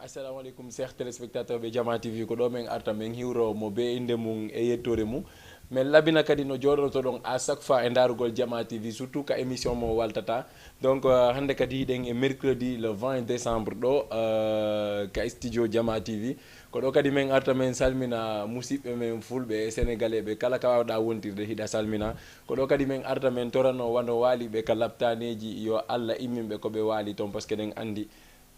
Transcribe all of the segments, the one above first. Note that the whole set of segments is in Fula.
Assalamu alaikum chers téléspectateurs be Jama TV ko do men arta men hiwro mo be inde mum e yettore mum men labina kadi no jodoto don à chaque fois e darugol Jama TV surtout ka émission mo waltata donc hande kadi den e mercredi le 20 décembre do ka studio Jama TV ko do kadi men arta men salmina musibbe men fulbe sénégalais be kala ka wawda wontirde hida salmina ko do kadi men arta men torano wano wali be ka laptaneji yo alla immimbe ko be wali ton parce que den andi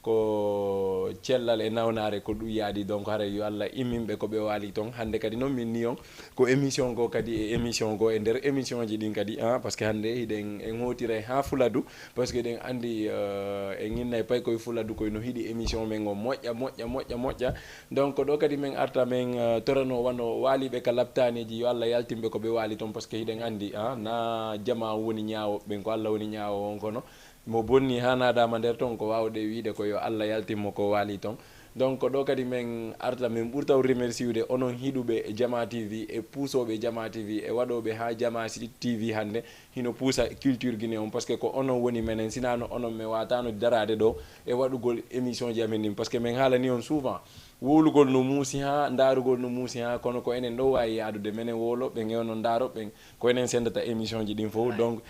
ko cellal e nawnare ko ɗum yaadi donc hara yo Allah immimɓe ko ɓe waali toon hannde kadi noon min niyon ko émission go kadi e émission go e nder émission ji ɗin kadi parce que hannde hiɗen en hotira ha Fuladu parce que ɗen andi e ginnayi pay koye Fuladu koye no hiiɗi émission men o moƴƴa donc ɗo kadi min arta min torano wano waaliɓe ka laptaneji yo Allah yaltimɓe ko ɓe waali toon parce que hiɗen andi na Jama woni ñawoɓe ko Allah woni ñawo on kono mo bonni hanadama nder ton ko wawde wiide ko yo Allah yaltimmo ko waali ton donc ɗo kadi min arta min ɓurtaw remerciude onon hiɗuɓe Jama TV e puusoɓe Jama TV e waɗoɓe ha Jama TV hande hino puusa culture Guinée on par ce que ko onon woni menen sinano onon mi watano darade ɗo e waɗugol émission ji amen ɗin par ce que min haalani on souvent wowlugol no muusi ha darugol no muusi ha kono ko enen ɗo wawi yadude menen wowloɓe gewno daroɓe ko enen sendata émission ji ɗin fof donc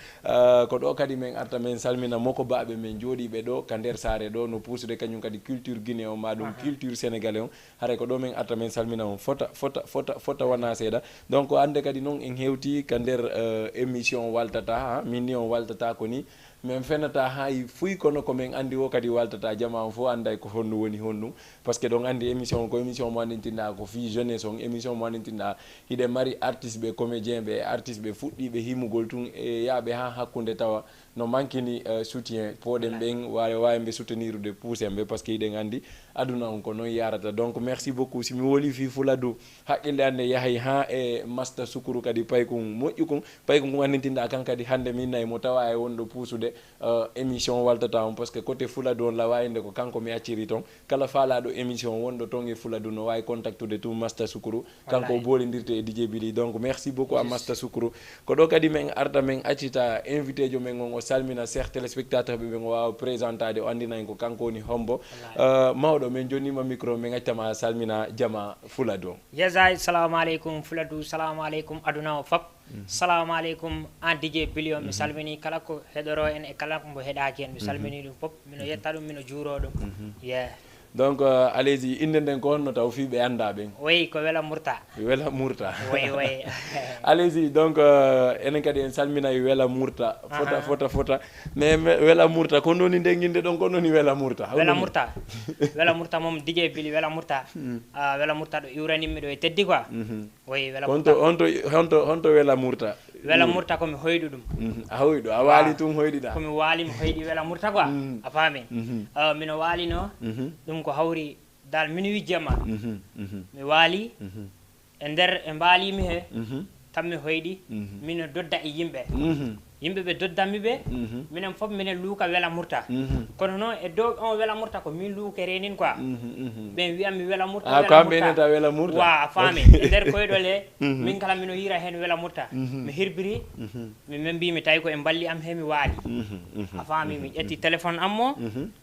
ko ɗo kadi min arta min salmina moko baɓe men jooɗiɓe ɗo ka nder saare ɗo no puusude kañum kadi culture Guinée o ma ɗum culture sénégalais on haray ko ɗo min arta min salmina on fota wona seeɗa donc ande kadi noon en hewti ka nder émission waltata min ni on waltata ko ni min fenata hay fuy kono ko min andi o kadi waltata Jama on fof anday ko honno woni honno parce que ɗon andi émission ko émission mo andintinɗa ko fi jeunesse on émission mo andintinɗa hiɗe mari artiste ɓe comédien ɓe artiste ɓe fuɗɗiɓe himugol tun e yaaɓe ha hakkude tawa no manquini soutien poɗen ɓen wawi ɓe soutenir de pousse ɓe par ce que hiɗen andi aduna on ko noon yarata donc merci beaucoup simi woli fi Fuladu haqqille ande yahay ha e Masta Sukuru kadi pay kum moƴƴu kum pay kum andintinɗa kan kadi hande min nayi mo tawa e wonɗo puusude émission waltata on parce que côté Fuladu on la wayinde ko kanko mi acciri toon kala faalaɗo émission wonɗo toon e Fuladu no wawi contactude tout Masta Sukuru kanko o bolidirte e DJ Billy donc merci beaucoup à Masta Sukuru ko ɗo kadi min arta min accita invité jo men on o salmina chers téléspectateur ɓe ɓen o wawa présentade o andinayi ko kanko woni hombo mawɗo min jonnima micro min accama salmina Jama Fuladu yesay salamu aleykum Fuladu salamu aleykum aduna o fop salamu aleykum an DJ Billy o mi salmini kala ko heɗoro en e kala mo heɗaki en mi salmini ɗum fop mino yetta ɗum mino juuro ɗum donc allez-y inde nden ko honno taw fiɓe anda ɓen oui ko Wela Murta oui allez-y donc enen kadi en salminayi Wela Murta fota mais Wela Murta ko noni nde guinde ɗon ko noni Wela Murta Wela Murta moom DJ Billy Wela Murta Wela Murta ɗo iwranimmi ɗo e teddi quoi oui Wela Murta honto Wela Murta Wela Murta komi hoyɗu ɗum a hoyɗu a waali tum hoyɗiɗa komi waali mi hoyɗi Wela Murta quoi a faami mino waalino ɗum ko hawri dal minuit jamma mi waali e nder e mbaalimi he tan mi hoyɗi mino dodda e yimɓe ɓe doddanmi ɓe minen fof minen luuka Wela Murta kono noon e dow on Wela Murta ko min luukere nin quoi ɓen wiyatmi Wela Murta kamɓeneta Wela Murta wa a faami e nder koyɗol he min kala mino hira hen Wela Murta mi hirbiri min mbimi tawi ko e balli am he mi waali a faami mi ƴetti téléphone ammo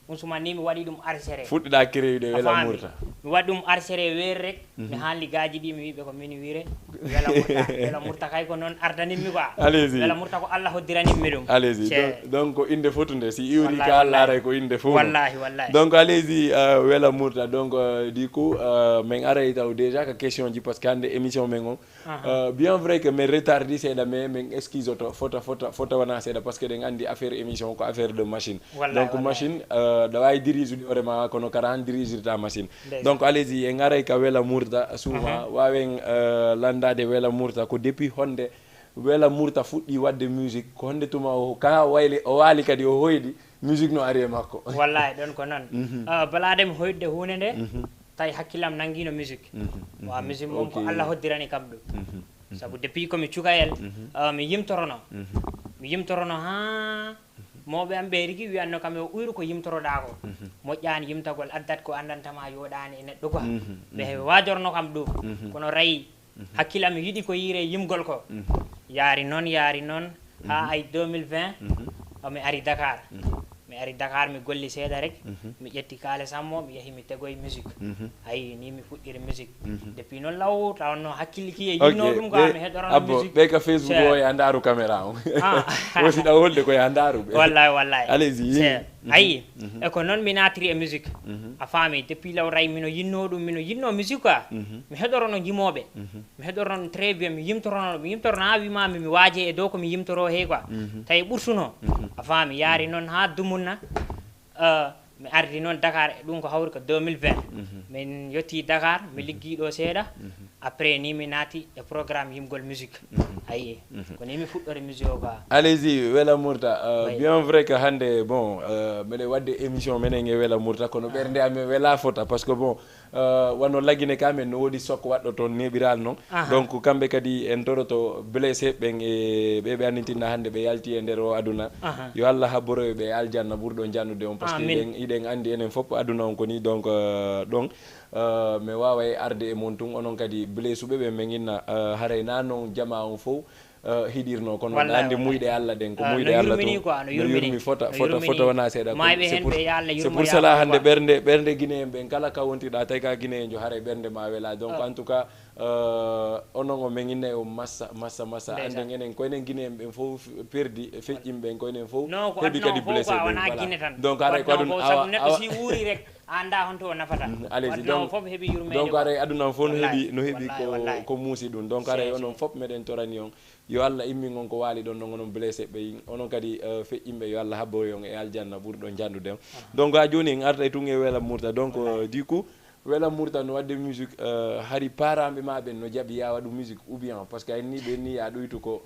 on suman ni mi waɗi ɗum argéré fuɗɗiɗa créwide Wela Murta mi waɗi ɗum argéré weeri rek mi haalli gaji ɗi mi wiɓe ko min wiire Wela Murta kay ko noon ardaninmi quoi Wela Murta ko Allah hoddiranimmi ɗum allez-y donc ko inde fotunde si iwri ka laaray ko inde fof wallahi donc allez-y Wela Murta donc du coup min aray taw déjà ko question ji parce que hande émission men on bien vrai que min retardi seeɗa mais min excuse oto fota wona seeɗa par ce que ɗen andi affaire émission ko affaire de machine donc machine ɗa wawi dirige ude hoorema kono kara han dirigirta machine donc allez-y en aray ka Wela Murta souvent wawen landade Wela Murta ko depuis honde Wela Murta fuɗɗi wadde musique ko honde tuma ka wayli o waali kadi o hoyɗi musique no ari e makko wallahi ɗon ko noon balademi hoyɗde hunde nde tawi hakkillam nanguino musique wa musique moom ko Allah hoddirani kam ɗum saabu depuis komi cukayel mi yimtorono ha mawɓe am ɓe rigi wiyanno kam yo ɓuyru ko yimtoroɗa ko moƴƴani yimtagol addat ko andantama yoɗani e neɗɗo quoi ɓe wajorno kam ɗum kono rayi hakkille am yiɗi ko yiire yimgol ko yaari noon ha ay 2020 mi ari Dakar mi ari Dakar mi golli seeɗa rek mi ƴetti kaale sammo mi yahi mi tegoye musique ayi ni mi fuɗɗiri musique depuis noon law tawanno hakkille ki e yinno ɗum ko mi heɗorono musique ɓe ka Facebook o ya ndaaru caméra o wosi ɗa wolde ko ya ndaaru ɓe wallahi allez-y ayi e ko noon mi natiri e musique a faami depuis law ray mino yinno ɗum mino yinno musique quoi mi heɗorono jimoɓe mi heɗorono très bien mi yimtorono ha wimami mi waaje e dow komi yimtoro he quoi tawi ɓurtuno a faami yaari noon ha dumunna mi ardi noon Dakar ɗum ko hawri ko 2020 min yetti Dakar mi liggi ɗo seeɗa après ni mi naati e programme yimgol musique ayi ko ni mi fuɗɗore musique o quoi allez-y Wela Mourta bien vrai que hande bon mbeɗe wadde émission menen e Wela Mourta kono ɓerde amen wela fota par ce que bon wonno laggine kamen no woodi sok waɗɗo toon neɓiral noon donc kamɓe kadi en toroto blessé ɓen e ɓeɓe annitinna hande ɓe yalti e nder o aduna yo Allah habboroyo ɓe aljanna ɓurɗo jannude on par ce que iɗen andi enen fof aduna on koni donc ɗon mi wawa arde e mon tun onon kadi blessuɓe ɓe min inna haray na noon jama on fof hiɗirno kono andi muyɗe Allah ɗen ko muyɗe Allah no yurmi fota wona seeɗa c'est pour cela hande ɓerde guinéen ɓen kala ka wontiɗa tawi ka guinéen jo haray ɓerde ma wela donc en tout cas onon o min inna o massa anden enen koynen guinéen ɓen fof perdi feƴƴim ɓen koynen fof heeɓi kadi blessé ɓen donc haray ko ɗum neɗɗo si wuuri rek anda honto o nafata allez-y donc fof heeɓi yurmede donc aray aduna fof no heeɓi ko muusi ɗum donc aray onon fof meɗen torani on yo Allah immin on ko waali ɗon ɗon onon blessé ɓe onon kadi feƴƴimɓe yo Allah habboy on e aljanna ɓurɗo jandude on donc ha joni en arta tun e Wela Mourta donc du coup Wela Mourta no wadde musique hari paramɓe ma ɓen no jaaɓi ya waɗu musique ou bien par ce que en ni ɓen ni ya ɗoytu ko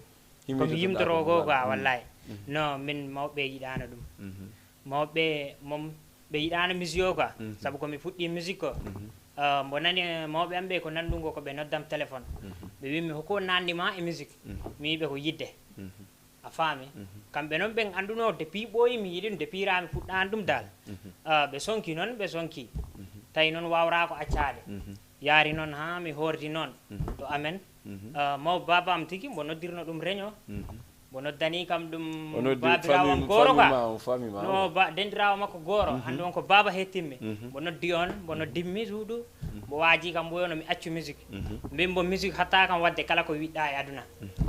komi yimtoro ko quoi wallahi non min mawɓe yiɗano ɗum mawɓe mom ɓe yiɗano musique o quoi saabu komi fuɗɗi musique ko mbo nani mawɓe am ɓe ko nanɗungo ko ɓe noddam téléphone ɓe wimi hoko nandima e musique mi wiɓe ko yidde a faami kamɓe noon ɓen anduno depuis ɓooyi mi yiɗi ɗum depuis rami fuɗɗani ɗum dal ɓe sonki noon ɓe sonki tawi noon wawra ko accade yaari noon ha mi hordi noon to amen mawɓe baba am tigui mbo noddirno ɗum réunion mbo noddani kam ɗum babirawo am gooro quoi no dendirawo makko gooro andi on ko baba hettimmi mbo noddi on mbo noddimmi suudu mbo waaji kam mboyono mi accu musique mbin mbo musique hatta kam wadde kala ko wiɗɗa e aduna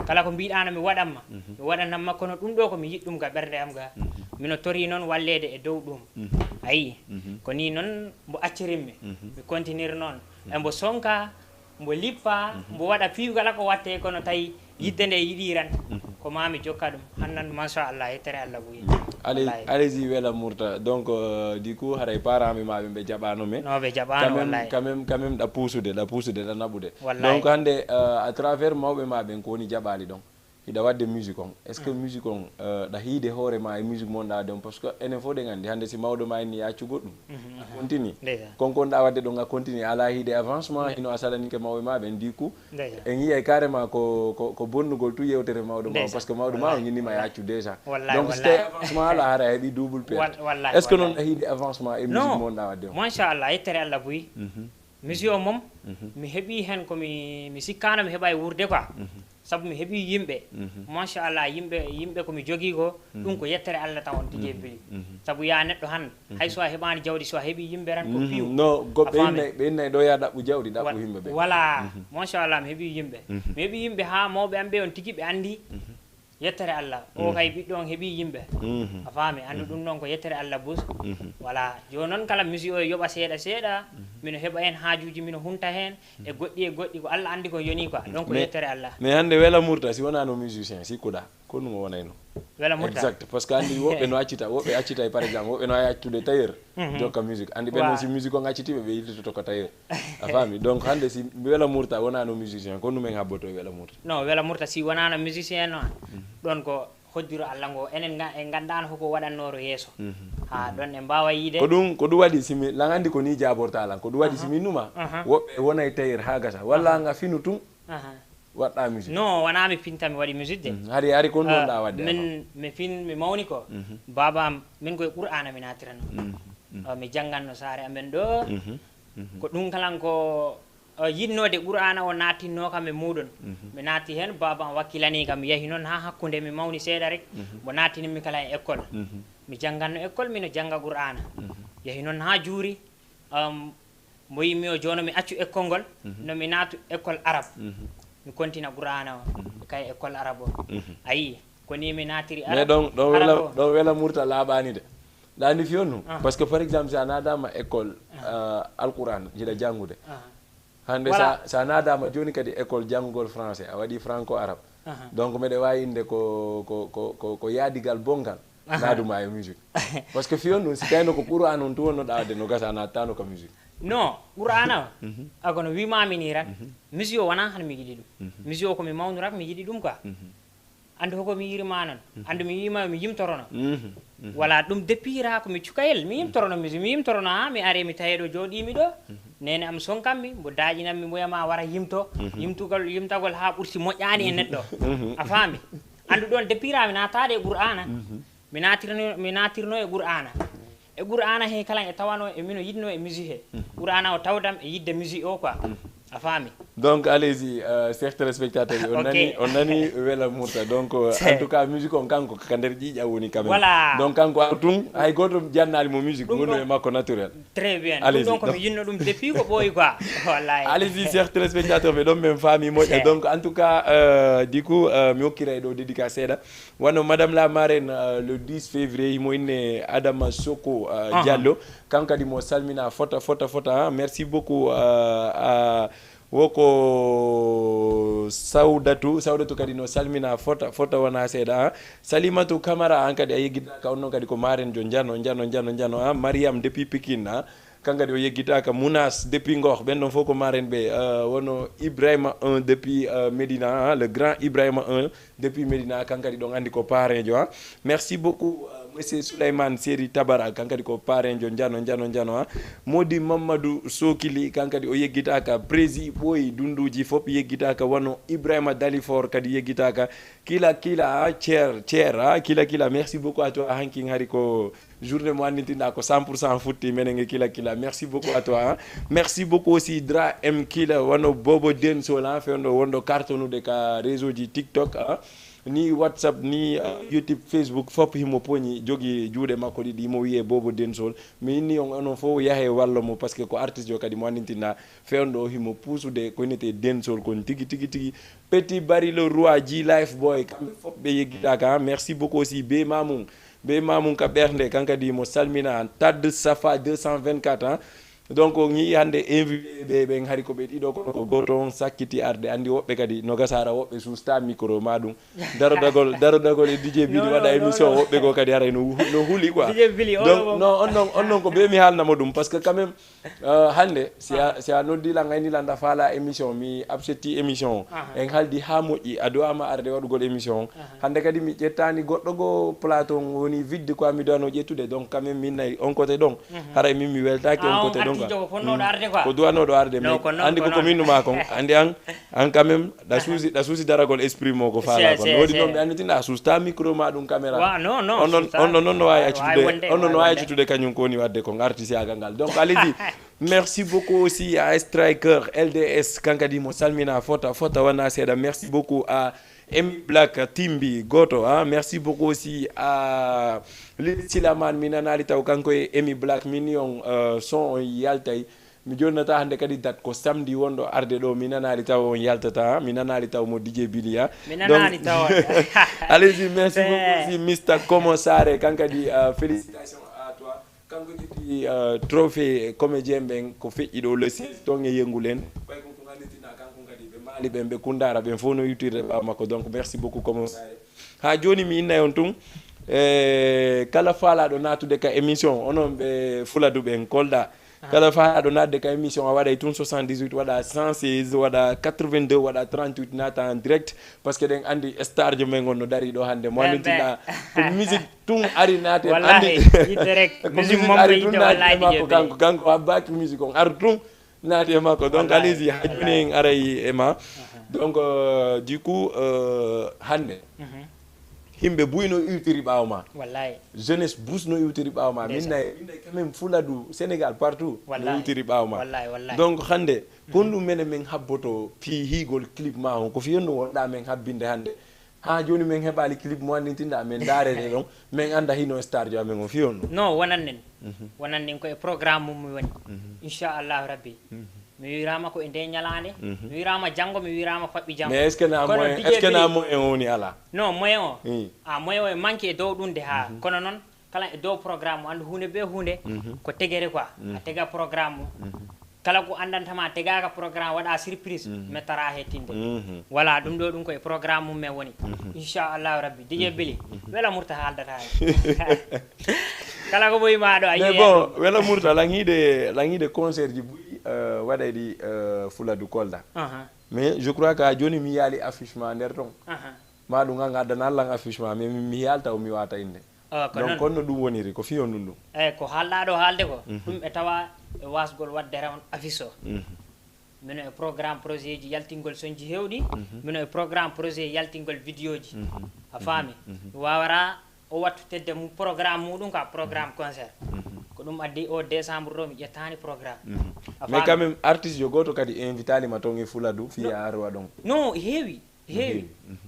kala ko mbiɗano mi waɗanma mi waɗanamma kono ɗum ɗo komi yiɗɗum ga ɓerde am ga mino tori noon wallede e dow ɗum ayi ko ni noon mbo accirinmi mi continue noon e mbo sonka mbo lippa mbo waɗa piiw kala ko watte kono tawi yidde nde yiɗiran ko mami jokka ɗum hannan machallah yettere Allah buyi allez-y Wela Mourta donc du coup haray parami maɓe ɓe jaɓano men no ɓe jaɓano wallahi quand même ɗa puusude ɗa naɓude donc hande à travers mawɓe maɓen ko woni jaɓali ɗon hiɗa wadde musique on est ce que musique on ɗa hiide hoorema e musique mon ɗa ɗon par ce que enen fof ɗen andi hande si mawɗo ma en ni accu goɗɗum a continue konkonɗa wadde ɗon a continue ala hiide avancement hino a salanike mawɓe ma ɓen du coup en yiyay carrément ko bonnugol tout yewtere mawɗo ma par ce que mawɗo ma o ñinnima e accu déjà donc so tawi avancement ala hara heeɓi double perte est ce que noon ɗa hiide avancement e musique mon ɗa wadde o machallah yettere Allah buyi musique o moom mi heeɓi hen komi sikkano mi heeɓa e wurde quoi sabu mi heeɓi yimɓe machallah yimɓe komi jogui ko ɗum ko yettere Allah taw on tigi bili sabu ya neɗɗo han hayso a heeɓani jawdi so a heeɓi yimɓe tan ko piw no ɓe innayi ɗo ya ɗaɓɓu jawdi ɗaɓɓu yimɓe ɓe voilà machallah mi heeɓi yimɓe mi heeɓi yimɓe ha mawɓe am ɓe on tigi ɓe andi yettere Allah o kay ɓiɗɗo on heeɓi yimɓe a faami andu ɗum ɗon ko yettere Allah bus voilà joni noon kala musique o yoɓa seeɗa mino heeɓa hen haajuji mino hunta hen e goɗɗi ko Allah andi ko yoni quoi donc ko yettere Allah mais hande Wela Mourta si wonano musicien sikkuɗa ko ɗum o wonayno Wela Mourta exact parce que andi woɓɓe no accita woɓɓe accitay par exemple woɓɓe no accude tailleur jokka musique andi ɓen noon si musique on accitiɓe ɓe yiltoto ko tailleur a faami donc hande si Wela Mourta wonano musicien ko ɗumen habboto e Wela Mourta non Wela Mourta si wonano musicien noon ɗon ko hoddiro Allah ngo enen en gandano hoko waɗannoro yeeso ha ɗon en mbawa yiide ko ɗum waɗi simi lan andi ko ni jabortalan ko ɗum waɗi simi numa woɓɓe wonay tailleur ha gasa walla nga finu tun waɗɗa musique non wona mi pinta mi waɗi musique de hari kon ɗon ɗa wadde min mi mawni ko baba am min koye qur'ana mi natirano mi jangganno saare amen ɗo ko ɗum kalan ko yinnode qur'ana o natinno kam e muɗon mi naati hen baba am wakkilani kam mi yahi noon ha hakkude mi mawni seeɗa rek mo natinimi kala e école mi jangganno école mino jangga qur'ana yahi noon ha juuri mo yimmi o jono mi accu école ngol no mi naatu école arabe mi continue qur'ana o kay école arabe o ayi ko ni mi natiri mais ɗon wela murta laaɓani de ɗani fiyon nu parce que par exemple sa nadama école alquran jiɗa janggude hande sa nadama joni kadi école janggugol français a waɗi franco arabe donc mbeɗa wawi inde ko yaadigal bongal naaduma e musique par ce que fiyon ɗum si tawino ko qur'an on tuwonnoɗa wadde no gasa nattano ko musique non qur'ana o akono wimami ni rak musique o wona han mi yiɗi ɗum musique o komi mawnu rak mi yiɗi ɗum quoi andi hoko mi yirima noon andi mi yima mi yimtorono voilà ɗum depuis ra komi cukayel mi yimtorono musique mi yimtorono ha mi ari mi tawi ɗo jooɗimi ɗo nene am sonkammi mbo daƴinammi mbiyama wara yimto yimtagol ha ɓurti moƴƴani e neɗɗo a faami andu ɗon depuis ra mi natade e qur'ana mi natirno e qur'ana e qur'ana he kala e tawano e mino yidno e musique he qur'ana o tawdam e yidde musique o quoi a faami donc allez-y chers téléspectateurs on nani wela murta donc en tout cas musique on kanko ka nder ƴiƴa woni quand même voilà donc kanko ar tum hay goto jannali mo musique gonno e makko naturel très bien ɗum ɗon komi yinno ɗum depuis ko ɓooyi quoi wallahi allez-y chers téléspectateurs ɓe ɗon men faami moƴƴa donc en tout cas du coup mi hokkira e ɗo dédicace seeɗa wano madame la marraine le 10 février mo inne Adama Soko Diallo kanko kadi mo salmina fota merci beaucoup woko sawdatu kadi no salmina fota wona seeɗa Salimatu Camara an kadi a yeggitaka on noon kadi ko maren jo jano Mariam depuis Pikine kanko kadi o yeggitaka Mounas depuis Ngor ɓen ɗon fof ko maren ɓe wono Ibrahima 1 depuis Médina le grand Ibrahima 1 depuis Médina kanko kadi ɗon andi ko parejo merci beaucoup monsieur Souleymane Seri Tabara kanko kadi ko parejo jano Modi Mamadou Sokili kanko kadi o yeggitaka prési ɓooyi dunduji fof yeggitaka wono Ibrahima Dalifor kadi yeggitaka kila Thier kila merci beaucoup à toi hankin hari ko journée mo annitinɗa ko 100% futti menenge kila merci beaucoup à toi merci beaucoup aussi Dra M Kila wono Bobo Densol fewndo wonɗo cartonude ka réseau ji TikTok ni WhatsApp ni YouTube Facebook fop himo poñi jogi juuɗe makko ɗiɗi mo wiye Bobo Densol mi inni on onon fof yahe walla mo par ce que ko artiste jo kadi mo annitinɗa fewndo himo puusude ko inete Densol kon tigi Petit Barry le roi G Life Boy kamɓe fop ɓe yeggitaka merci beaucoup aussi be mamum ka ɓerde kankadi mo salmina Tad Safa 224 donc ñi hande invité ɓe hari ko ɓe ɗiɗo ko goto on sakkiti arde andi woɓɓe kadi no gasara woɓɓe susta micro maɗum darodagol e DJ Billy waɗa émission woɓɓe go kadi haray no huuli quoi donc non on non ko ɓe mi haalnamo ɗum par ce que quand même hande si a noddila gaynilanda faala émission mi absetti émission en haaldi ha moƴƴi a dowama arde waɗugol émission hande kadi mi ƴettani goɗɗo go plateau woni vidde quoi mi dowano ƴettude donc quand même min nayi on côté ɗon haray min mi weltaki on côté ɗon ko duwanoɗo arde mais andi koko minnuma kon andi an quand même ɗa suusi daragol esprit mo ko faala kon woodi noon ɓe anditinɗa a susta micro ma ɗum caméra on noon no wawi accitude kañum ko woni wadde ko artisiagal ngal donc allez-y merci beaucoup aussi à Striker LDS kankadi mo salmina fota wana seeɗa merci beaucoup à M Black Timbi goto merci beaucoup aussi à Lil Silaman mi nanali taw kanko e Emi Black minion son on yaltay mi jonnata hande kadi date ko samedi wonɗo arde ɗo mi nanali taw on yaltata mi nanali taw mo DJ Billy donc allez-y merci beaucoup aussi Mr Komo Sare kankadi félicitations à toi kanko ƴetti trophée comédien ɓen ko feƴƴi ɗo le 16 ton e yengulen ɓen ɓe kundara ɓen fof no yittirde ɓaw makko donc merci beaucoup comme ha joni mi innay on tun kala faalaɗo natude ka émission onon ɓe fuladu ɓen kolɗa kala faalaɗo natde ka émission a waɗay tun 78 waɗa 116 waɗa 82 waɗa 38 nata en direct par ce que ɗen andi star jo men gon no dari ɗo hande mo annitinɗa ko musique tun ari naate andi ko musique ari tun naate makko kanko a baki musique on ar tun naati e makko donc allez-y ha joni en aray e ma donc du coup hande himɓe buyno iwtiri ɓaawo ma wallahi jeunesse busno iwtiri ɓaawo ma min nayi quand même fuladu sénégal partout no iwtiri ɓaawo ma donc hande kon ɗum mene min habboto fi higol clip ma on ko fiyonno wonɗa min habbinde hande ha joni min heɓali clip mo andintinɗa min darede ɗon min anda hino star jo amen o fiyonno non wonan nen koye programme mum mi woni inchallahu rabbi mi wirama ko e nde ñalande mi wirama janggo mi wirama faɓɓi janggo mais est ce que na moyen o woni ala non moyen o moyen o e manque e dow ɗum de ha kono noon kala e dow programme o andu hunde be hunde ko tegere quoi a tega programme o kala ko andantama tegaka programme waɗa surprise mettara hettinde voilà ɗum ɗo ɗum koye programme mum men woni inchallahu rabbi DJ Billy wela murta haaldata kala ko ɓoyima ɗo a mais bon wela murta langiide concert ji ɓuuri waɗayɗi Fuladu Kolda mais je crois que joni mi yaali affichement nder ton ma ɗum an addana allan affichement mais mi yalta o mi wata inde donc konno ɗum woniri ko fiyon ɗum ɗum eyyi ko haalɗa ɗo haalde ko ɗum e tawa e wasgol wadde rawn affiche o mino e programme projet ji yaltingol soñji hewɗi mino e programme projet yaltingol vidéo ji a faami wawara o wattu tedde mu programme muɗum ka programme concert ko ɗum addi o décembre ɗo mi ƴettani programme mais quand même artiste yo goto kadi invité alima toon e Fuladu fiya arwa ɗon non heewi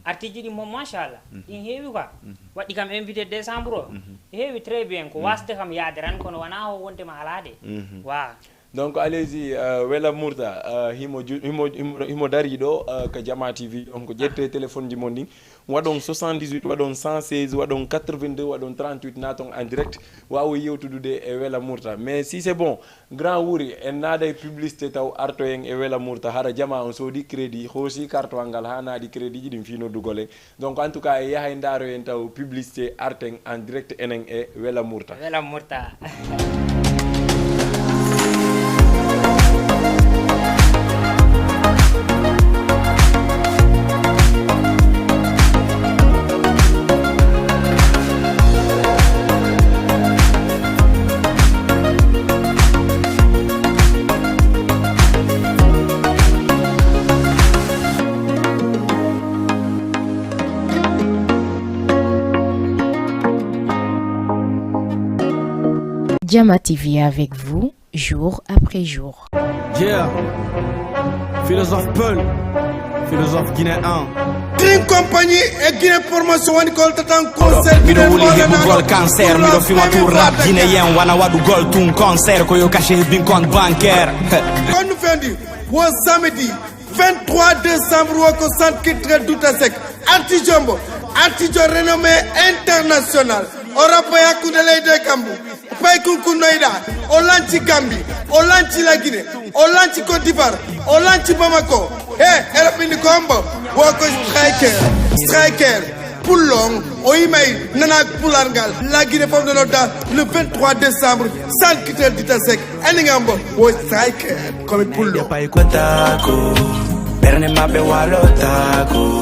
artiste ɗi mo machallah ɗin heewi quoi waɗɗi kam invité décembre o heewi très bien ko wasde kam yaade ran kono wona o wondema alade wa donc allez-y wela murta himo dari ɗo ko Jama TV donc ƴette téléphone ji mon ndin waɗon 78 waɗon 116 waɗon 82 waɗon 38 naton en direct wawi yewtudude e wela murta mais si c'est bon grand wuri en naada e publicité taw arto en e wela murta hara Jama on soodi crédit hoosi carte ngal ha naadi crédit ji ɗin fino dugole donc en tout cas e yahay ndaaro en taw publicité arten en direct enen e wela murta Jama TV avec vous, jour après jour. Yeah, philosophe Peul, philosophe guinéen. Green Company et Guinée Promotion wani kol tatan concert mido wuli hibu gol cancer mido fima tour rap guinéen wana wadu gol tun concert ko yo caché bin compte bancaire. Kon nous fendi wo samedi 23 décembre wako centre culturel Doutasek Artijombo artijo renommé international Europe yakude leyde kambu pay kunkunoida o lanci Gambie o lanci la Guinée o lanci Côte d'Ivoire o lanci Bamako erapini kombo woko striker Poulong o email nanak Poulangal la Guinée fom de nota le 23 décembre centre culturel Doutasek eningambo wo striker comme Poulong pay kotako berne mabe walotako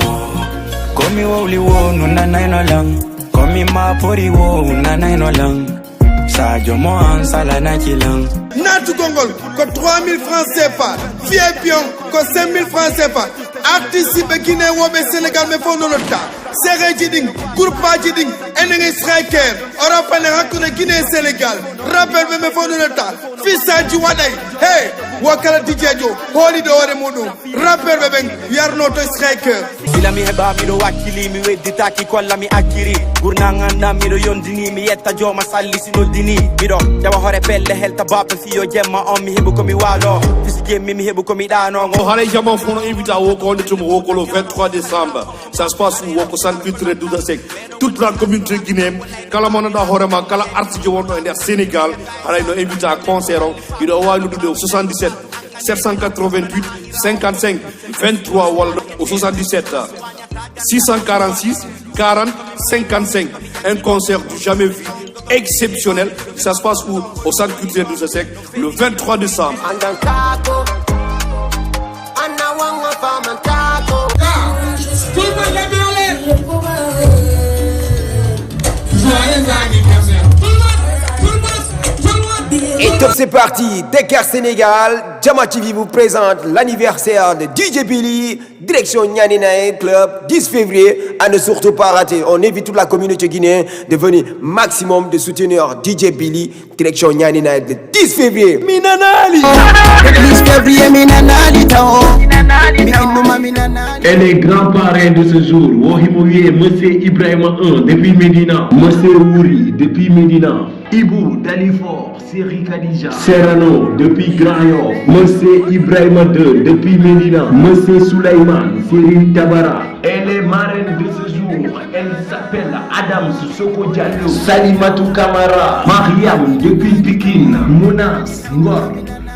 komi woli wo nuna naino lang komi mapori wo nuna naino lang Sadio mo ansala na kilang Natu Gongol ko 3000 francs CFA Fiepion ko 5000 francs CFA artiste be Guinée wobe Sénégal me fo nonota Sere Jiding Groupe Jiding enenge striker Europe ne hakune Guinée Sénégal rappel me fo nonota Fissa ji waday wakala DJ Jo holi do wore mudum rappel be ben yarno to striker sila mi heba mi do wakili mi weddita ki kolla mi akiri gurna nganda mi do yondini mi yetta joma salli sino dini mi do jawa hore pelle helta bappe fiyo jemma on mi hebu ko mi walo fisike mi hebu ko mi dano o hare Jama fono invita wo ko on tumo wo ko le 23 décembre ça se passe où ko san culture Doutasek toute la communauté guinéenne kala monada hore ma kala artiste wonno e der Sénégal hare no invita concert o ido wawi dude 77 788 55 23 wala au 77 646 40 55 un concert du jamais vu exceptionnel. Ça se passe où? Au centre culturel Doutasek le 23 décembre. Et top, c'est parti, Dakar Sénégal, Jama TV vous présente l'anniversaire de DJ Billy, direction Nyani Night Club, 10 février, à ne surtout pas rater. On invite toute la communauté guinéenne de venir maximum de soutenir DJ Billy, direction Nyani Night le 10 février. Minanali! 10 février, Minanali Tao. Et les grands parrains de ce jour, Wahimoye, Monsieur Ibrahima 1 depuis Medina, Monsieur Ouri depuis Medina, Ibou Dalifor, Seri Khadija, Serrano depuis Grand Yoff, Monsieur Ibrahima 2 depuis Medina, Monsieur Souleyman, Seri Tabara. Et les marraines de ce jour, elle s'appelle Adam Soko Diallo, Salimatou Kamara, Mariam depuis Pikine, Mounas Ngor.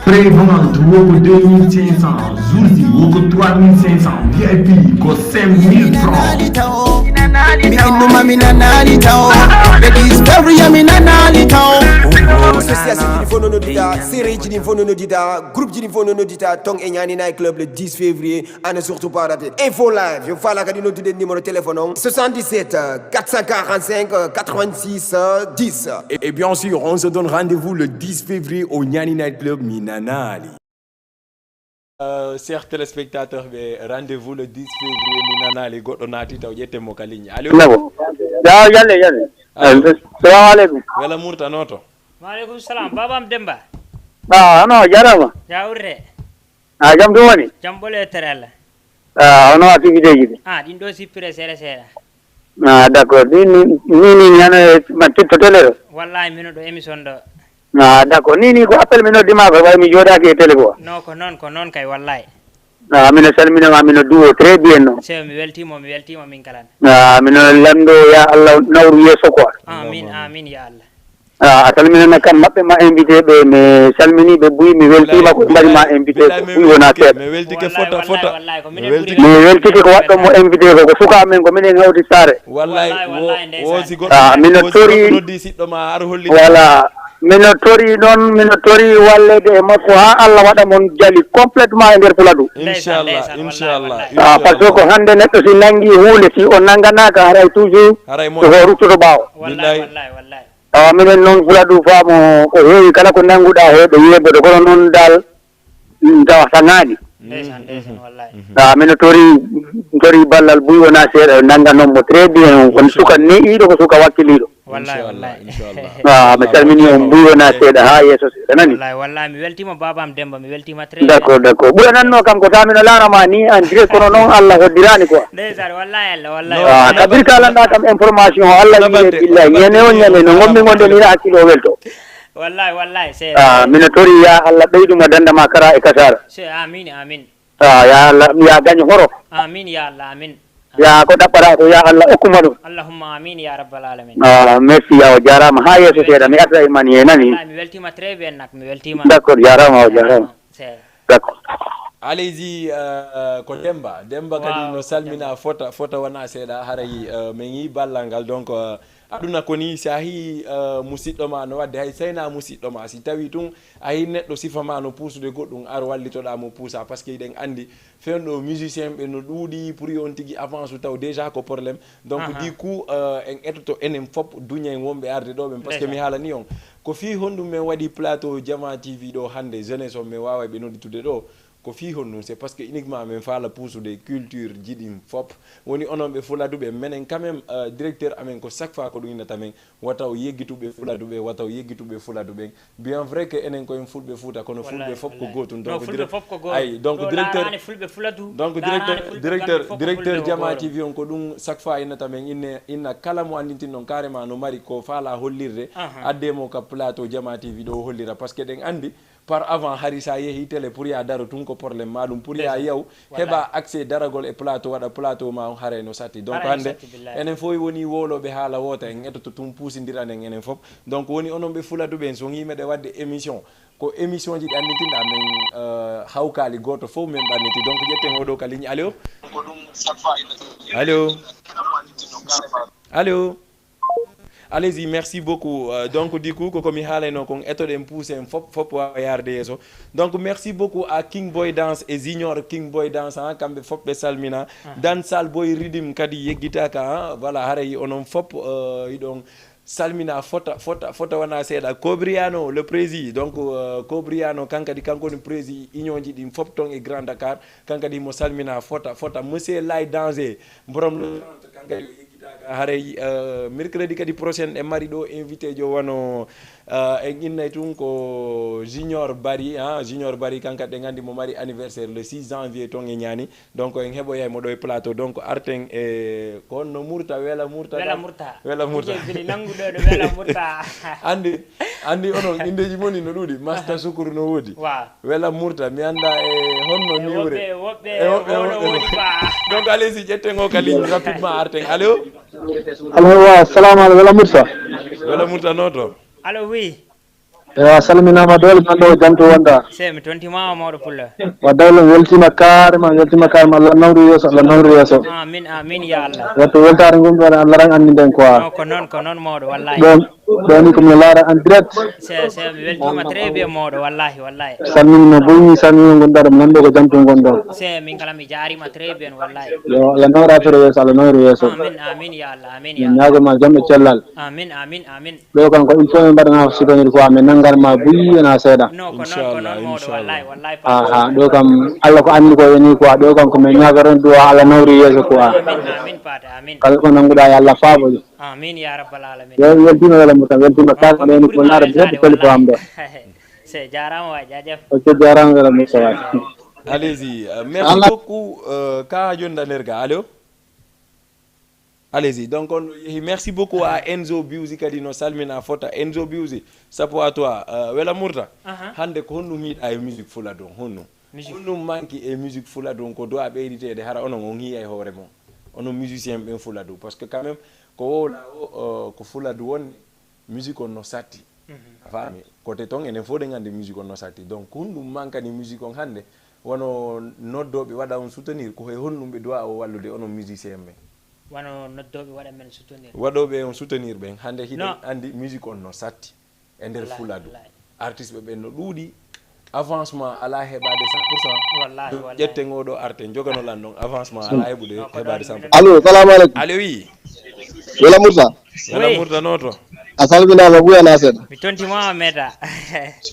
Prévente Woko 2500, Zouzi Woko 3500, VIP Ko 5000 francs. Association du Fono Nodita, série du Fono Nodita, groupe du Fono Nodita, Tong et Nyani Night Club le 10 février, à ne surtout pas rater. Info live, il faut la numéro de téléphone 77 445 86 10. Et bien sûr, on se donne rendez-vous le 10 février au Nyani Night Club Minanali. Chers téléspectateurs, rendez-vous le 10 février Minanali. Godonati taw jette mo kaligne. Allô? Ya yalle. Assalamu alaikum. Wala murta noto. Wa alaikum salam. Babam Demba. No jarama. Jawre. Jam do woni. Jam bole terella. Ono activité ji. Din do sipire sere. D'accord. Ni nyana ma titto tele. Wallahi mino do émission do. D'accord. Ni ko appel mino dima ko way mi joda ke tele ko. No ko non kay wallahi. Mino salmina ma mino duo très bien no. Se mi weltimo min kalan. Mino lando ya Allah nawru yeso ko. Amin ya Allah. Salmina na kam mabbe ma invité be me salmini be buyi mi weltima ko bari ma invité ko buyi wona te. Me weltike fota. Mi weltike ko waddo mo invité ko suka men ko minen hawti sare. Wallahi wosi goddo. Mino tori noddi siddo ma ar holli. Voilà. Mino tori wallede e makko ha Allah waɗa mon jali complètement e nder Fuladu. Inchallah. Par ce que hande neɗɗo si nangi huunde si o nanganaka haray toujours ko ruttoto ɓaawo. Wallahi. Minen noon Fuladu faamo ko heewi kala ko nanguɗa heɓe yeɓɓede kono noon dal tawa saŋaani. Mino tori ballal buy wona seeɗa nanganommo très bien won suka ne'iiɗo ko suka wakkiliiɗo. Wallahi. Mi salmini on buy wona seeɗa ha yeeso seeɗa nani. Wallahi mi weltima babam Demba mi weltima très d'accord ɓurananno kam ko tamino laarama ni en direct kono noon Allah hoddirani quoi ndeysan wallahi kabir kalanɗa kam information o Allah wiye billahi ñande on ñande no gommi gonɗo ni hakkille o welto wallahi c'est mino tori ya Allah ɓeyduma dandama kara e kasara c'est amin ya Allah ya gagne horo amin ya Allah amin ya ko ɗaɓɓata ko ya Allah okkuma ɗum allahumma amin ya rabbal alamin merci ya o jarama ha yeeso seeɗa mi arta e man ye nani mi weltima très bien nak mi weltima d'accord jarama o jarama d'accord allez-y ko Demba kadi no salmina fota wona seeɗa haray min yi ballal ngal donc aduna ko ni si a yi musidɗo ma no wadde hay sayna musidɗo ma si tawi tun a yi neɗɗo sifa ma no puusude goɗɗum ar wallitoɗa mo puusa par ce que eɗen andi fenɗo musicien ɓe no ɗuuɗi pour yon tigui avance u taw déjà ko probléme donc du coup en etoto enen fop duñen wonɓe arde ɗo ɓen par ce que mi haalani on ko fi honɗum min waɗi plateau Jama TV ɗo hande jeunesse on min wawa ɓe nodditude ɗo ko fi honɗum c'est parce que uniquement min faala puusude culture jiɗin fop woni onon ɓe fuladuɓe minen quand même directeur amen ko chaque fois ko ɗum innata men wataw yeggituɓe fuladuɓe wataw yeggituɓe fuladuɓen bien vrai que enen koyen fulɓe fuuta kono fulɓe fop ko gotum directeur Jama TV on ko ɗum chaque fois innata men inna kala mo andintin noon carrément no mari ko faala hollirde addemo ka plateau Jama TV ɗo hollira par ce que ɗen andi par avant hari sa yehi télé pour ya daro tun ko problème maɗum pour ya yew heɓa accès daragol e plateau waɗa plateau ma on haare no satti donc hande enen fof woni woloɓe haala wota en etoto tun pusidiranen enen fof donc woni onon ɓe fuladuɓe en so yimeɗe wadde émission ko émission ji ɗi annitinɗa min hawkali goto fof min ɓanniti donc ƴetten oɗo ka ligne allo allez-y merci beaucoup donc du coup koko mi haaleno kon etoɗen pousse en fop wawa yarde yeeso donc merci beaucoup à King Boy Dance et Junior King Boy Dance kamɓe fop ɓe salmina Dan Sal Boy Ridim kadi yeggitaka voilà haray onon fop iɗon salmina fota wana seeɗa Cobriano le président donc Cobriano kankadi kanko ni président union ji ɗin fof ton e Grand Dakar kankadi mo salmina fota monsieur Lay Danger borom le 30 kankadi haray mercredi kadi prochaine e mari ɗo invité jo wano en innay tun ko Junior Bari kanka ɗe gandi mo mari anniversaire le 6 janvier ton e ñani donc en heɓoyaymo ɗo e plateau donc arten e ko on no murta wela murta nanguɗoɗo wela murta andi onon indeji moni no ɗuuɗi masta sukuru no woodi wela murta mi anda e honno niwre woɓɓe donc allez-y ƴetten o ka ligne rapidement arten allo wa assalamu aleykum wela murta noto allo oui salminama dole man ɗo janto wonda mi tontimama mawɗo pulla waddawle weltima karema Allah nawru yeeso amin ya Allah watto weltare gum ɗon Allah ran anninden quoi ko noon mawɗo wallahi ɗoni komi laara en direct mi weltima très bien mawɗo wallahi salminima boyi salmina gonɗaɗo mi nanɗo ko janto gonɗo min kala mi jarima très bien wallahi yo Allah nawra affaire yeeso Allah nawru yeeso amin ya Allah ñagoma jamme cellal amin ɗo kan ko il faut min mbaɗana soutenir quoi mais nangarma buyi ena seeɗa aha ɗo kam Allah ko anni ko woni quoi ɗo kam komin ñagaron duwa Allah nawri yeeso quoi kala ko nanguɗa yo Allah faaboyo amin ya rabbal alamin weltima wela mo tan weltima kalko ɗeni ko naara bedde téléphone am ɗo c'est jarama wa jajef ok jarama wela mo sawa allez-y merci beaucoup ka jondanerga allo allez-y donc on merci beaucoup à Enzo Biusi kadi no salmina fota Enzo Biusi sapo à toi wela murta hande ko honnum hiiɗa e musique fula don honnum manki e musique fula don ko do a ɓeyditede hara onon on hiya e hoore mon onon musicien ɓen fula du parce que quand même ko wowla o ko fula du wonni musique on no satti a faami côté ton enen fof ɗe gandi musique on no satti donc honnum mankani musique on hande wono noddoɓe waɗa on soutenir ko he honnum ɓe dowa o wallude onon musicien ɓen wano noddoɓe waɗa men soutenir waɗoɓe on soutenir ɓen hande hiɗen andi musique on no satti e nder fuladu artiste ɓe ɓen no ɗuuɗi avancement ala heɓade 100% ƴetten oɗo arte joganolan ɗon avancement ala heɓude heɓade 100%. allo salamu aleykum allo wi wela murta noto a salminama ɓuyana seeɗa mi tontimama meeta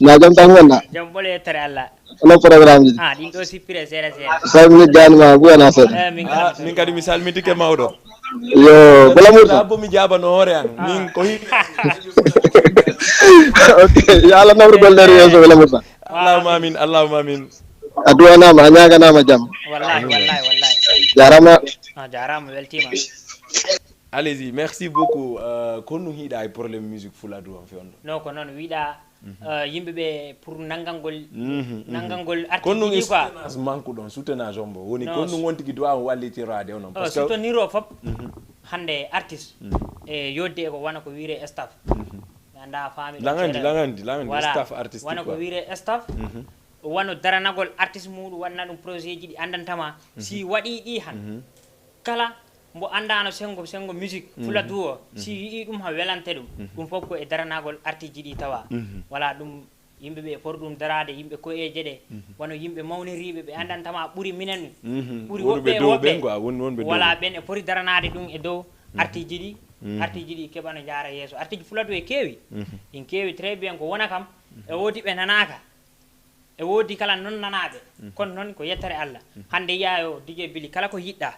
na jaam tan gonɗa jaam ɓole yettere Allah onon programme ji ɗin ɗo sippire seeɗa salmini janima ɓuyana seeɗa min kadi mi salmitike mawɗo yo wela murta bo mi jabano hoore an min ko hiɗi ok yo Allah nawru golle yeeso wela murta allahuma amin a duwanama a ñaganama jaam wallahi jarama weltima allez-y merci beaucoup ko no hiiɗa e probléme musique fuladu on fewndo non ko noon wiiɗa yimɓeɓe pour nangalngol kono ɗum soutenage manque ɗon soutenage on mbo woni kono ɗum won tigui dowa wallitirade onon parce que soutenir o foof hande artiste e yodde eko wona ko wiire staff anda faami lagandi staff artistique wona ko wiire staff wano daranagol artiste muɗum wanna ɗum projet ji ɗi andantama si waɗi ɗi han kala mbo andano sengo musique fula du o si yii ɗum ha welante ɗum fof ko e daranagol artiste ji ɗi tawa wala ɗum yimɓeɓe pour ɗum darade yimɓe koyeje ɗe wono yimɓe mawniriɓe ɓe andantama ɓuuri minen ɓuuri woɓɓe wala ɓen e poti daranade ɗum e dow artiste ji ɗi keɓano jaara yeeso artiste fula du e keewi ɗin keewi très bien ko wona kam e woodi ɓe nanaka e woodi kala non nanaɓe kono noon ko yettere Allah hande yiyayo DJ Billy kala ko yiɗɗa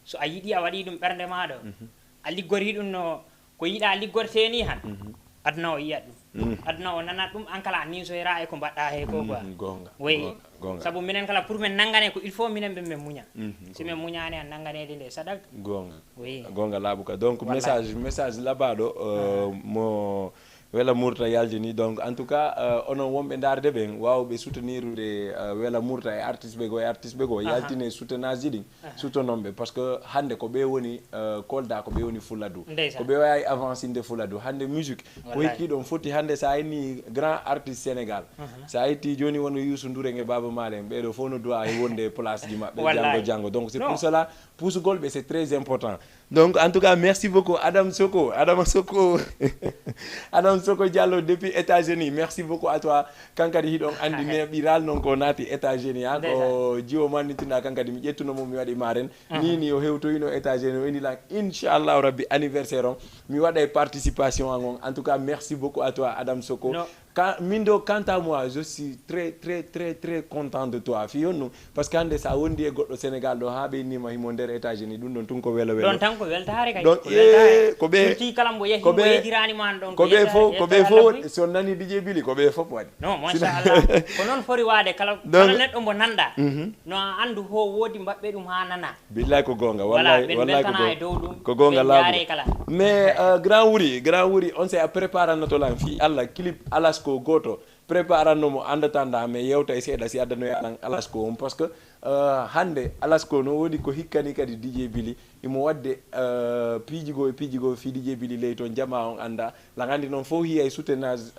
so a yiɗi a waɗi ɗum ɓernde maɗa a liggori ɗum no ko yiɗa liggorte ni han aduna o yiyat ɗum aduna o nanat ɗum an kala a nisoyra e ko mbaɗɗa he ko quoi oui saabu minen kala pour min nangane ko il faut minen ɓe min muña si min muñani han nanganede nde saɗak gonga laaɓu ka donc message labaɗo mo wela murta yaljini donc en tout cas onon wonɓe darde ɓen wawɓe soutenirde wela murta e artiste ɓe go yaltine soutenage ji ɗin soutenonɓe par ce que hande ko ɓe woni kolda ko ɓe woni fuladu ko ɓe wawi avancinde fuladu hande musique ko hikki ɗon foti hande sa inni grand artiste Sénégal sa itti joni wono Youssou Ndour e Baba Maal en ɓeɗo fof no dowa e wonde place ji mabɓe janggo donc c'est pour cela pusugol ɓe c'est très important Donc, en tout cas, merci beaucoup, Adam Soko. Adam Soko Diallo depuis États-Unis. Merci beaucoup à toi. Kankadi hidon andi ne biral non ko nati États-Unis ha ko jiwo manitina kankadi mi jettuno mo mi wadi maren ni o hewto ino États-Unis o indi la inchallah rabbi anniversaire on mi wada participation en tout cas merci beaucoup à toi Adam Soko. Mindo, quant à moi, je suis très content de toi. Fiyonu parce que ande sa wondi e goddo Sénégal do habe ni ma himo der États-Unis dum don tun ko welo don tan ko weltare kay donc ko be ti kalam bo yehi bo yedirani man don ko be fo so nani DJ Billy ko be fo wadi non machallah ko non fori wade kala neddo mo nanda no andu ho wodi mbabbe dum ha nana billahi ko gonga wallahi ko gonga la mais grand wuri on s'est préparé notre lan fi Allah clip Alasko goto préparano mo andatanda me yewta e seeda si adano yalan Alasko parce que hande Alasko no wodi ko hikkani kadi DJ Billy imo wadde pijigo fi DJ Billy ley ton jama on anda la gandi non fo hiya soutenage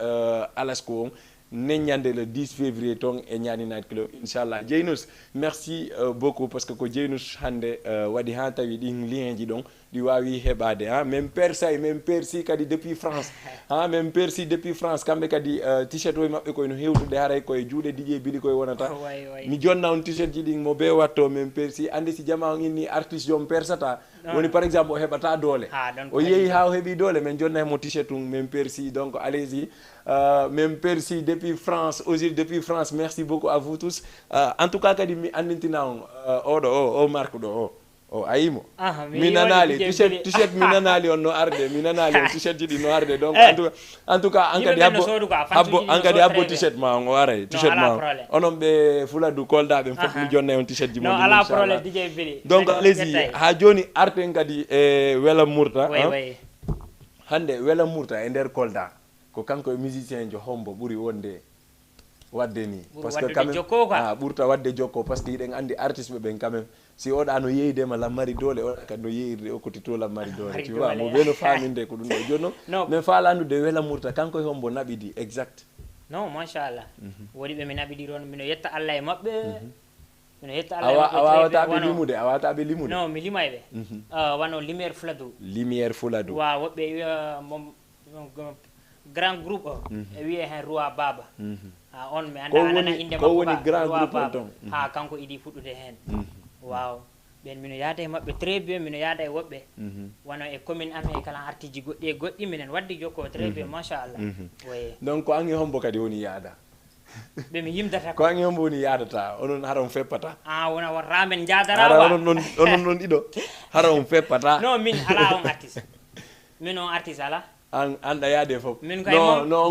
Alasko on neñande le 10 février ton e ñani night club inchallah Jeynous merci beaucoup parce que ko Jeynous hande wadi ha tawi din lien ji don di wawi hebade ha même persay même persi kadi depuis France ha même persi depuis France kambe kadi t-shirt o mabbe ko no hewtude haray ko e juude DJ Billy ko wonata mi jonna on t-shirt ji din mo be watto même persi andi si jama on inni artiste jom persata woni par exemple o hebata dole o yehi ha o hebi dole men jonna mo t-shirt même persi donc allez-y même persi depuis France aussi depuis France merci beaucoup à vous tous en tout cas kadi mi andintina on o marque do o ayimo mi nanali t-shirt mi nanali on no arde mi nanali on t-shirt jidi no arde donc en tout cas ankadi abbo t-shirt ma on wara t-shirt ma onon be fuladu kolda be fot mi jonna on t-shirt ji mo non ala problème DJ Billy donc allez-y ha joni arte kadi e wela murta hande wela murta e der kolda ko kanko musicien jo hombo buri wonde wadde ni parce que quand même burta wadde jokko parce que yiden andi artiste be ben quand même si oda no yeyde ma la mari dole o ka no yeyde o ko tito la mari dole tu vois mo beno faminde ko dum do jonno mais falandu de wela murta kanko hombo nabidi exact non machallah wodi be mi nabidi ron mino yetta Allah e mabbe mino yetta Allah awata be limude non mi limaybe wano lumière fuladu wa wobbe mom grand groupe e wiye hen Roi Baba on mi anda anana inde ko woni grand groupe ton ha kanko idi fuddude hen waaw ben mino yaade mabbe très bien mino yaade e wobbe wono e commune am e kala artiji goddi minen waddi jokko très bien machallah oui donc ko angi hombo kadi woni yaada be mi yimdata ko angi hombo woni yaadata onon haram feppata wona war ramen jaadara onon non ido haram feppata non min ala on artiste min on artiste ala anda yaade fop non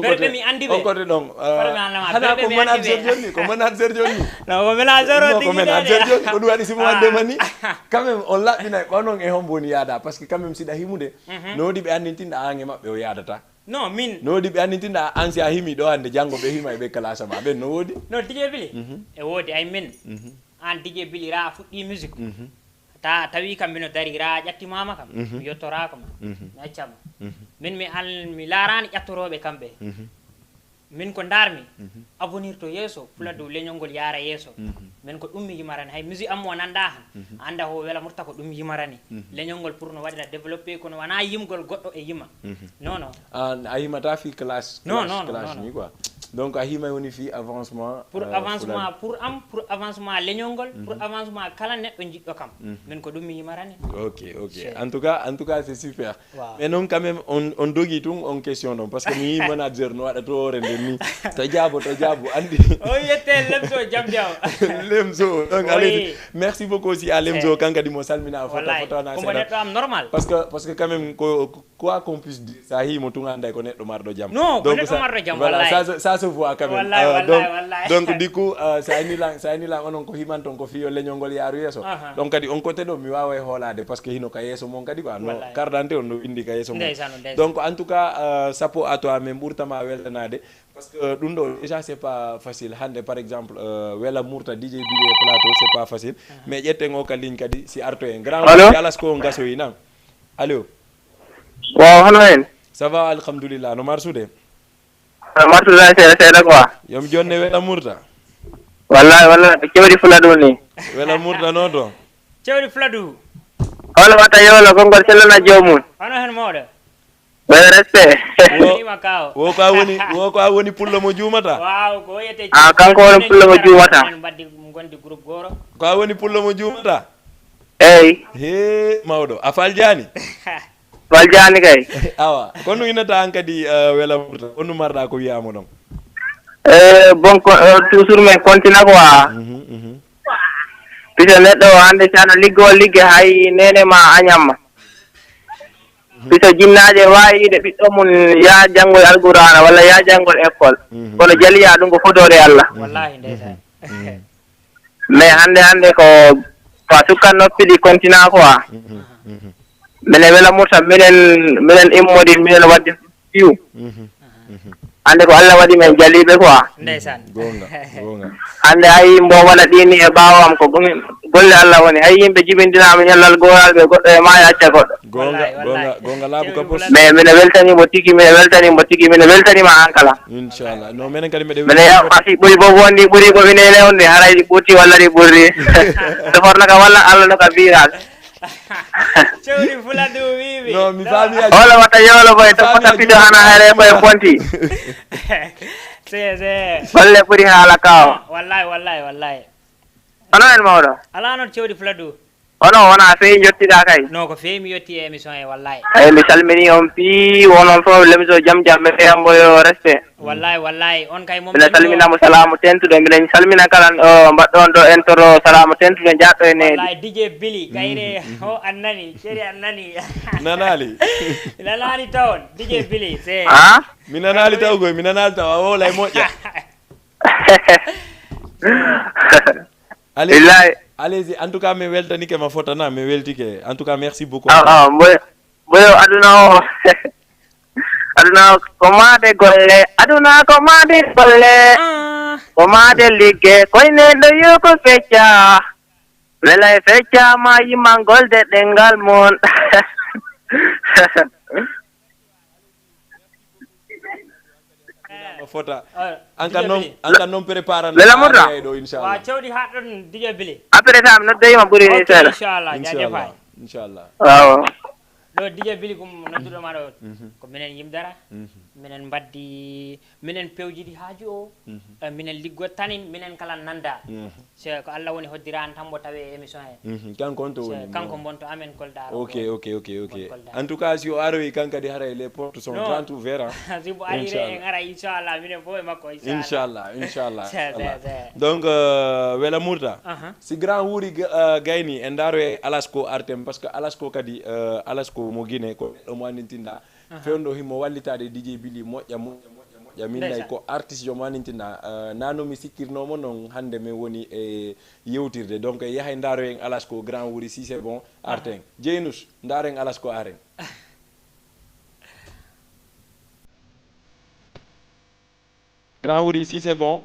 berbe mi andi be on côté donc hana ko manager joni non ko manager joni ko duwadi simo wande mani quand même on labbina ko non e hombo ni yaada parce que quand même sida himude nodi be andintinda ange mabbe o yaadata non min nodi be andintinda ansi a himi do hande jango be hima be classe ma ben no wodi no DJ Billy e wodi ay min an DJ Billy ra fuddi musique tawi kam mino dari ra ƴatti mama kam mi yettora kam mi accama min mi laarani ƴattoroɓe kamɓe min ko darmi avenir to yeeso fuladu leñol ngol yaara yeeso min ko ɗum mi yimarani hay musique am o nanda han anda ho wela murta ko ɗum yimarani leñol ngol pour no waɗira développé kono wona yimgol goɗɗo e yima non non a yimata fi classe ni quoi donc a hima woni fi avancement pour avancement pour avancement leñol ngol pour avancement kala neɗɗo jiɗɗo kam min ko ɗum mi yimarani ok en tout cas c'est super mais non quand même on dogi tum on question non parce que mi manager no waɗa to ore ni to jaabo andi o yette lemso jamdiaw lemso donc allez merci beaucoup aussi à lemso kankadi mo salmina foto na ko neddo am normal parce que quand même quoi qu'on puisse dire ça himo tunganda ko neddo mardo jam non donc neddo mardo jam wallahi ça se voit quand même donc du coup ça ni lang onon ko himanton ko fiyo leñongol yaaru yeso donc kadi on côté do mi wawa holade parce que hino ka yeso mon kadi quoi no cardante on no indi ka yeso mon donc en tout cas sapo à toi même burtama weltanade parce que dum do déjà c'est pas facile hande par exemple wela murta DJ Billy plateau c'est pas facile mais jette ngo ka ligne kadi si arto en grand alas ko ngaso yina allo waaw hano en ça va alhamdulillah no marsude marsude c'est quoi yom jonne wela murta wallahi cewri fuladu ni wela murta no to cewri fuladu Wala wata yolo gongol selana jomum. Ano hen mawɗo? Ɓe respect. Wo ko a woni pullo mo juumata. Waaw ko yete. Kanko woni pullo mo juumata. Mbaddi gondi groupe goro. Ko a woni pullo mo juumata. Eyi. He mawɗo a faljani. Faljani kay. Awa kono inata an kadi wela murta onu marɗa ko wiyama ɗon. Bon toujours men continue quoi. Piso neɗɗo hande si aɗa ligge hay nene ma añamma. Piso jinnaje wawi ide ɓiɗɗo mum ya janngol alqur'ana walla ya janngol école kono jaliya ɗum ko fotore Allah. Wallahi ndeysan. Mais hande ko fa sukkan noppiɗi continue quoi. Minen wela murta minen immodi minen wadde fiw. Hande ko Allah waɗi men jaliɓe quoi. Ndeysan. Gonga. Hande hay mbo waɗa ɗini e ɓaawam ko golle Allah woni hay yimɓe jibindinama ñallal goral ɓe goɗɗo e ma yacca goɗɗo. Gonga laabu ka pos. Mais mine weltanimo tigi mine weltanima an kala. Inchallah no minen kadi meɗe mine asi ɓuuri bo wondi ɓuuri ko winene on de haray ɗi ɓuurti walla ɗi ɓurri soforno ka walla Allah no ka biral. Cewri fuladu wiwi. No mi fami. Wala wata yolo boy to fota pido hana here boy ponti. Se. Golle ɓuuri haala kawo. Wallahi. Ono en mawɗo. Ala non cewri fuladu. Ono wona fewi jottiɗa kay. No ko fewi mi yetti émission e wallahi. Eyi mi salmini on pi wonon fof lemiso jam ɓe fiyambo yo respect. Wallahi on kay mom. Minen salminamo salamu tentuɗo minen salmina kala mbaɗɗon ɗo entoro salamu tentuɗo jaɗɗo ene. Wallahi DJ Billy kayre o annani ceri annani. Nanali tawon DJ Billy se. Ha? Mi nanali taw goy mi nanali taw o lay moƴƴa. Allez-y, en tout cas, me weltanike ma fotana, me weltike. En tout cas, merci beaucoup. Boyo aduna komade golle, aduna komade golle. Komade ligge, koyne do yuko fecca. Wela fecca ma yimangol de dengal mon. Fota anka non prépare lela murda inshallah wa cewdi haddon DJ Billy après ça no deyma buri ni sala inshallah waaw do DJ Billy kum noddudo ma do ko minen yimdara minen baddi minen pewjidi haaju o minen liggo tanin minen kala nanda c'est ko Allah woni hoddiran tambo tawe émission he kanko bonto amen kolda OK en tout cas si o aroyi kanka di haray les portes sont grandes ouvertes si bo ari re ngara inshallah minen fo e makko inshallah donc wela murta si grand wuri gayni en daro e Alasko Artem parce que Alasko kadi Alasko mo Guinée ko do mo andintinda fewndo himo wallitade DJ Billy moƴƴa minnay ko artiste jo manintina nano mi sikkirnomo non hande mi woni e yewtirde donc yahay ndaro en Alasko grand wuri si c'est bon Arten Jeynous ndaro en Alasko Aren grand wuri si c'est bon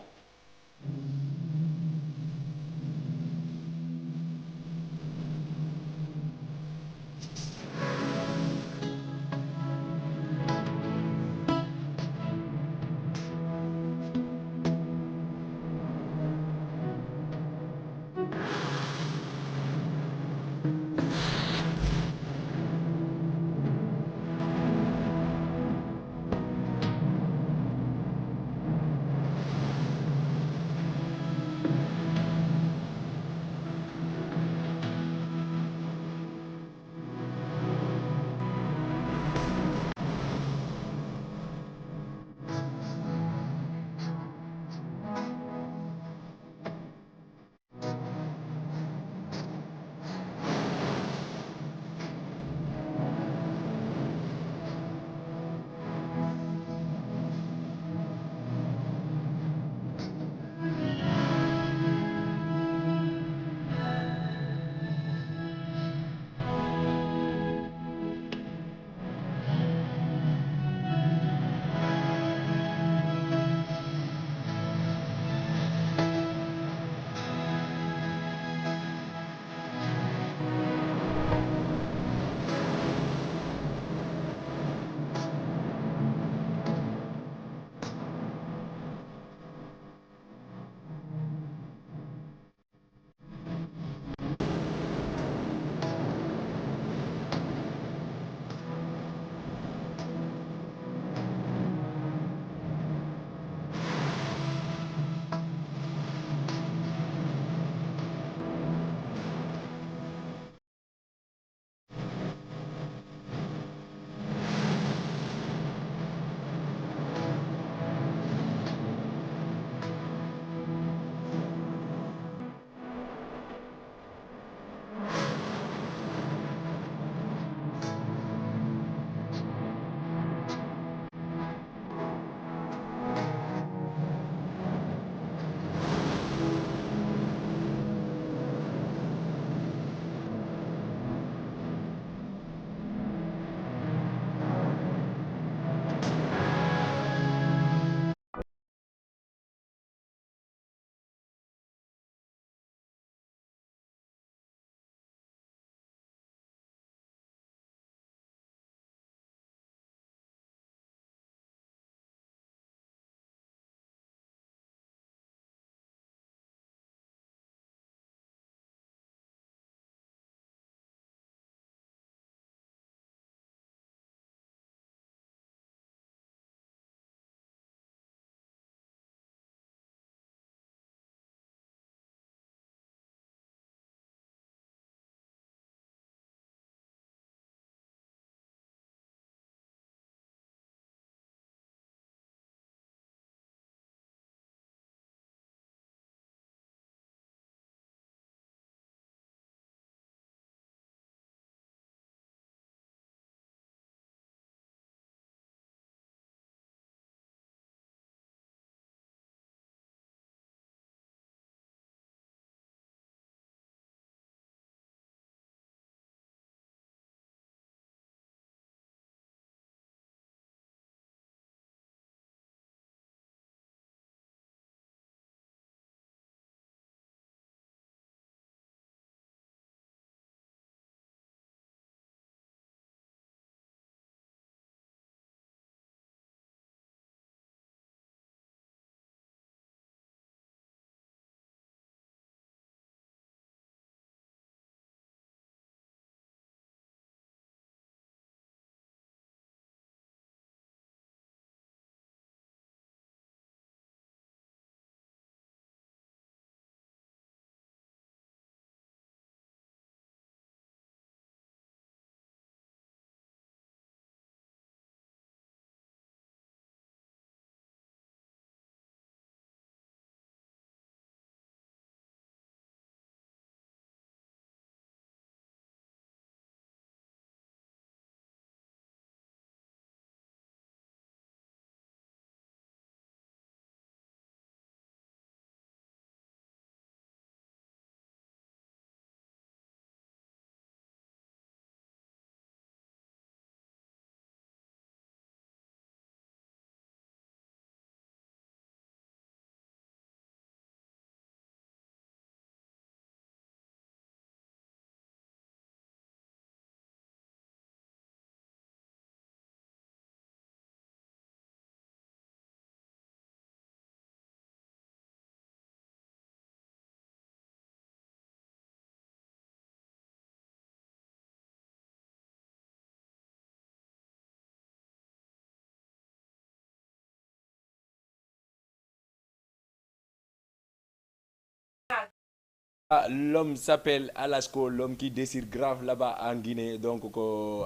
L'homme s'appelle Alasco, l'homme qui désire grave là-bas en Guinée. Donc,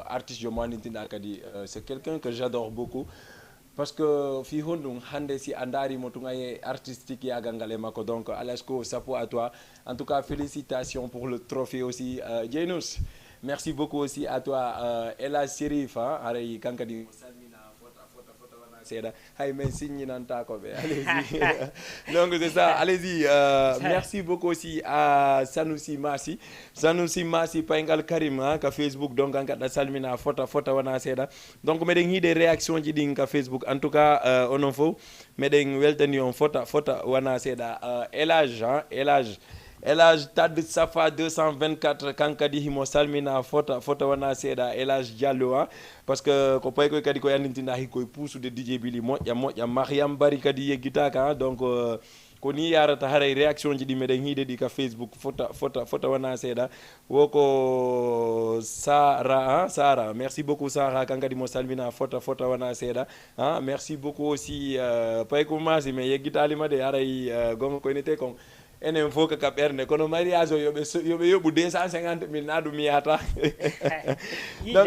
artiste c'est quelqu'un que j'adore beaucoup. Parce que fi hondum hande si andari mo tungaye artistique ya gangale mako. Donc Alasco, chapeau à toi. En tout cas, félicitations pour le trophée aussi. Janus, merci beaucoup aussi à toi. Ella Sherif, allez kankadi allez-y. Donc c'est ça, allez-y. Merci beaucoup aussi à Sanusi Masi. Sanusi Masi Paingal Karim ka Facebook donc en salmina fota wana seda. Donc meden des réactions qui ding ka Facebook. En tout cas on en faut meden weltani on fota wana seda. Elage Tad Safa 224 kankadi himo salmina fota wana seda Elage Diallo parce que ko pay ko kadi ko yandintinda hi koy pousu de DJ Billy moƴƴa Mariam Bari kadi yeggitaka donc ko ni yarata haray réaction ji ɗi meɗen hiide ɗi ka Facebook fota wana seeɗa woko Sara merci beaucoup Sara kankadi mo salmina fota wana seeɗa merci beaucoup aussi pay ko masi mais yeggitalima de haray gonga koynete kon enen fof ka ɓerde kono mariage o yoɓe yoɓu 250 000 na ɗum yiyata donc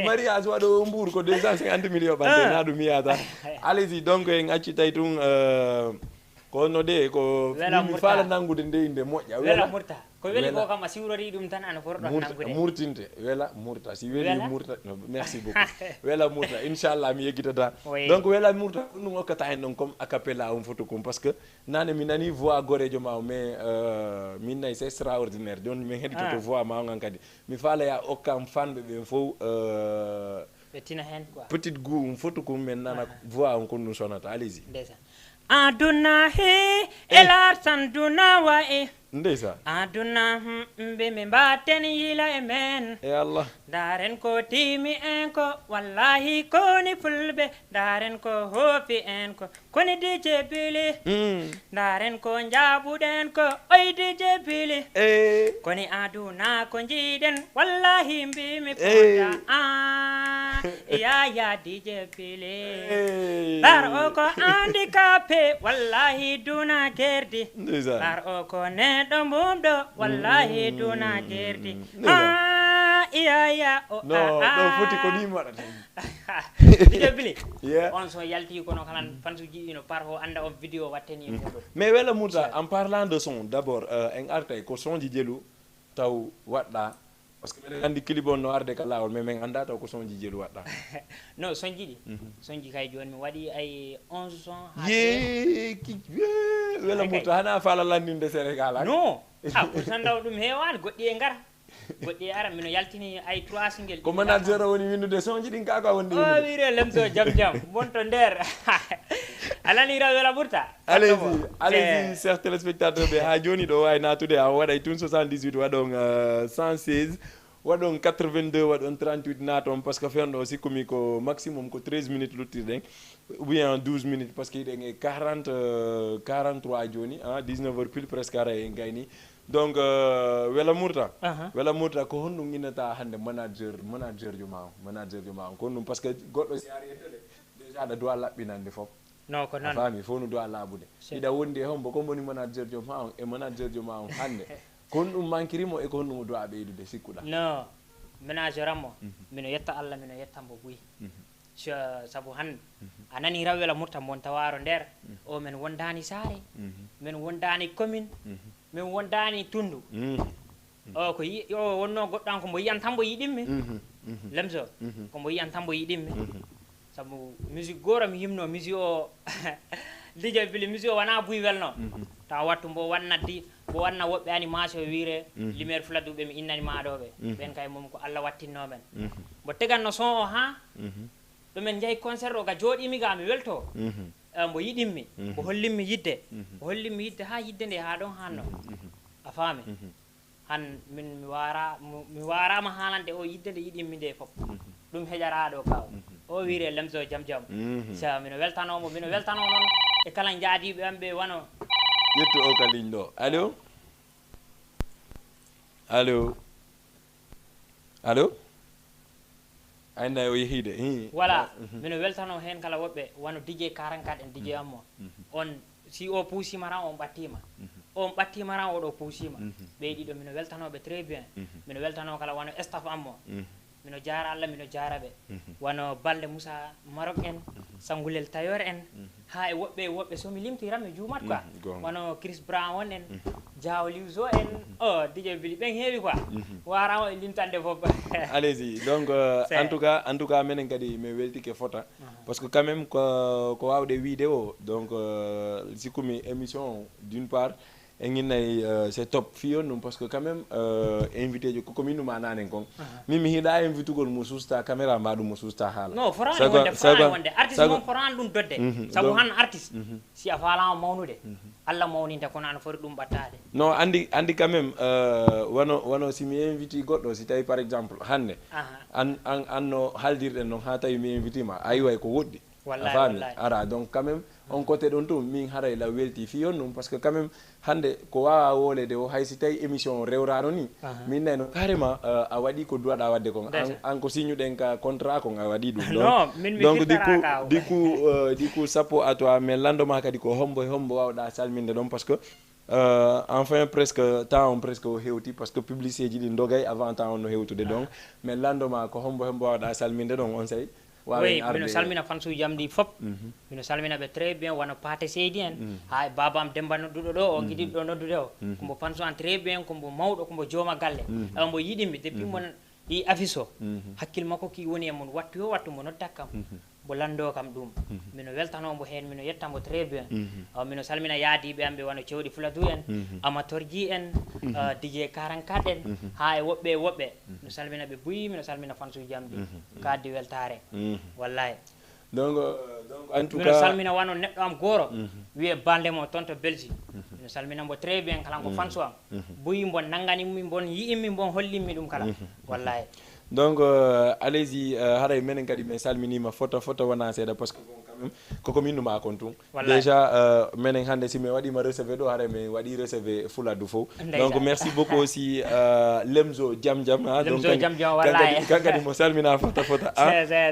mariage waɗo mbour ko 250 000 yoɓante na ɗum yiyata allez-y donc en acci tay tun ko no de ko mi faala nangude nde inde moƴƴa wela murta ko weli ko kam a siwrori ɗum tan ana forɗo nangude murtinte wela murta si weli murta merci beaucoup wela murta inchallah mi yeggitata donc wela murta ɗum hokkata hen ɗon comme a cappella on photo kum parce que nane mi nani voix gorejo ma mais min nayi c'est extraordinaire joni min heɗitoto voix ma on kadi mi faalaya okkam fanɓe ɓen fof ɓe tina hen quoi petite goût photo kum men nana voix on kon ɗum sonata allez-y aduna he elartan duna wa ndeysa aduna mbe me mbaten yila e men Allah daren ko timi en ko wallahi koni fulbe daren ko hofi en ko koni DJ Billy daren ko jabuɗen ko oy DJ Billy koni aduna ko jiiden wallahi mbimi koya ya DJ Billy dar o ko handicapé wallahi duna gerdi dar o ko neɗɗo mumɗo wallahi duna gerdi no foti ko ni waɗata DJ Billy on so yalti kono kala fansuji ino par ho anda on vidéo watteni muɗum mais wela mouta en parlant de son d'abord en artay ko son ji jelu taw waɗɗa parce que minen andi clip on no arde ka lawol mais min anda taw ko son ji jelu waɗɗa non son ji ɗi son ji kay joni mi waɗi ay 11 son wela mouta hana faala landinde Sénégal non ko tan daw ɗum heewani goɗɗi e ngara goɗɗi e ara mino yaltini ay 3 single ko manager woni windude son ji ɗin kaka wonde o wire lemso jam bonto nder alani raw wela ɓurta allez-y chers téléspectateurs ɓe ha joni ɗo wawi natude a waɗay tun 78 waɗon 116 waɗon 82 waɗon 38 naton par ce que fenɗo sikkumi ko maximum ko 13 minutes luttirɗen ou bien 12 minutes par ce que yiɗen e 43 joni 19 heures pile presque ara en gayni donc wela murta ko honɗum innata hande manager jo ma on ko honɗum par ce que goɗɗo si ari télé déjà aɗa dowa laɓɓinande fof non ko non fami fof no dowa laaɓude iɗa wondi e hombo ko woni manager jo ma on e manager jo ma on hande ko honɗum mankirimo e ko honɗum o dowa ɓeydude sikkuɗa non manager ammo mino yetta Allah mino yettambo buyi sabu hande a nani raw wela murta mon tawaro nder o men wondani saare men wondani commune min wondani tundu o ko o wonno goɗɗan ko mbo yiyan tan mbo yiɗimmi lemso ko mbo yiyan tan mbo yiɗimmi sabu musique goro mi yimno musique o DJ Billy musique o wona buy welno taw wattu mbo wanna woɓɓe animation wiire lumiére fladduɓe mi innani maɗoɓe ɓen kay mom ko Allah wattinno men mbo teganno son o ɗumen jeeyi concert o ga jooɗimi ga mi welto mbo yiɗimmi o hollinmi yidde ha yidde nde ha ɗon hanno a faami han min mi warama haalande o yidde nde yiɗimmi nde fof ɗum heƴaraɗo kaw o wiire lemso jam sa mino weltanomo noon e kala jaadiɓe am ɓe wano ƴettu o ka ligne ɗo allo ayna o yehide voilà mino weltano hen kala woɓɓe wano DJ 44 en DJ ammo on si o puusima ran on ɓattima on ɓattima ran oɗo puusima ɓeyɗi ɗo mino weltanoɓe très bien mino weltano kala wano staff ammo mino jara Allah mino jaraɓe wano Balde Moussa Maroc en Sangulel Tayor en ha e woɓɓe somi limtiran mi juumat quoi wano Chris Brown en Diaw Liwso en DJ Billy ɓen heewi quoi waramo e limtande fof allez-y donc en tout cas menen kadi mi weltike fota parce que quand même ko wawde wiide o donc sikkumi émission d'une part enginayi c'est top fiyon ɗum parce que quand même invité jo komin numa nanen kon min mi hiiɗa invité gol mo susta caméra mbaɗum mo susta haala non forani wonde artiste moom forani ɗum dodde saabu han artiste si a falama mawnude Allah mawninte kono ana foti ɗum ɓattade non andi quand même wano si mi invité goɗɗo si tawi par exemple hande an no haldirɗen noon ha tawi mi invité ma a yiway ko woɗɗi a faami ara donc quand même on côté ɗon tum min haray la welti fiyon ɗum parce que quand même hande ko wawa wolede o hay si tawi émission rewrano ni min nayno carrément a waɗi ko duwaɗa wadde kon an ko signuɗen ka contrat kon a waɗi ɗum donc du coup sappo à toi mais landoma kadi ko hombo wawɗa salminde ɗon parce que enfin presque temps on presque o hewti parce que publicité ji ɗi dogay avant temps on no hewtude donc mais landoma ko hombo wawɗa salminde ɗon on sey oui mino salmina fansuji jam ɗi fop mino salmina ɓe très bien wano Paté Seydi en ha babam Demba nodduɗo ɗo o giɗiɗo noddude o kombo fansu an très bien kombo mawɗo kombo jooma galle mbo yiɗimi depuis mon ɗi affice o hakkille makko ki woni e mon wattu yo wattu mo noddat kam mo lando kam ɗum mino weltanombo hen mino yettambo très bien mino salmina yaadiɓe amɓe wano cewɗi Fuladou en Amator Ji en DJ 44 en ha e woɓɓe mino salmina ɓe buyi mino salmina fansuji jam ɗi kaddi weltare wallahi donc en tout cas mino salmina wano neɗɗo am gooro wiye Balde mo toon to Belgique mino salminambo très bien kala ko fansu am buyi mbon nanganimi mbon yi'imi mbon hollinmi ɗum kala wallahi donc allez-y haray menen kadi mi salminima fota wona seeɗa parce que bon quand même koko min numa kon tum déjà menen hande si mi waɗima recevé ɗo haray mi waɗi recevé Fuladou fof donc merci beaucoup aussi Lemzo Jam donc kankadi mo salmina fota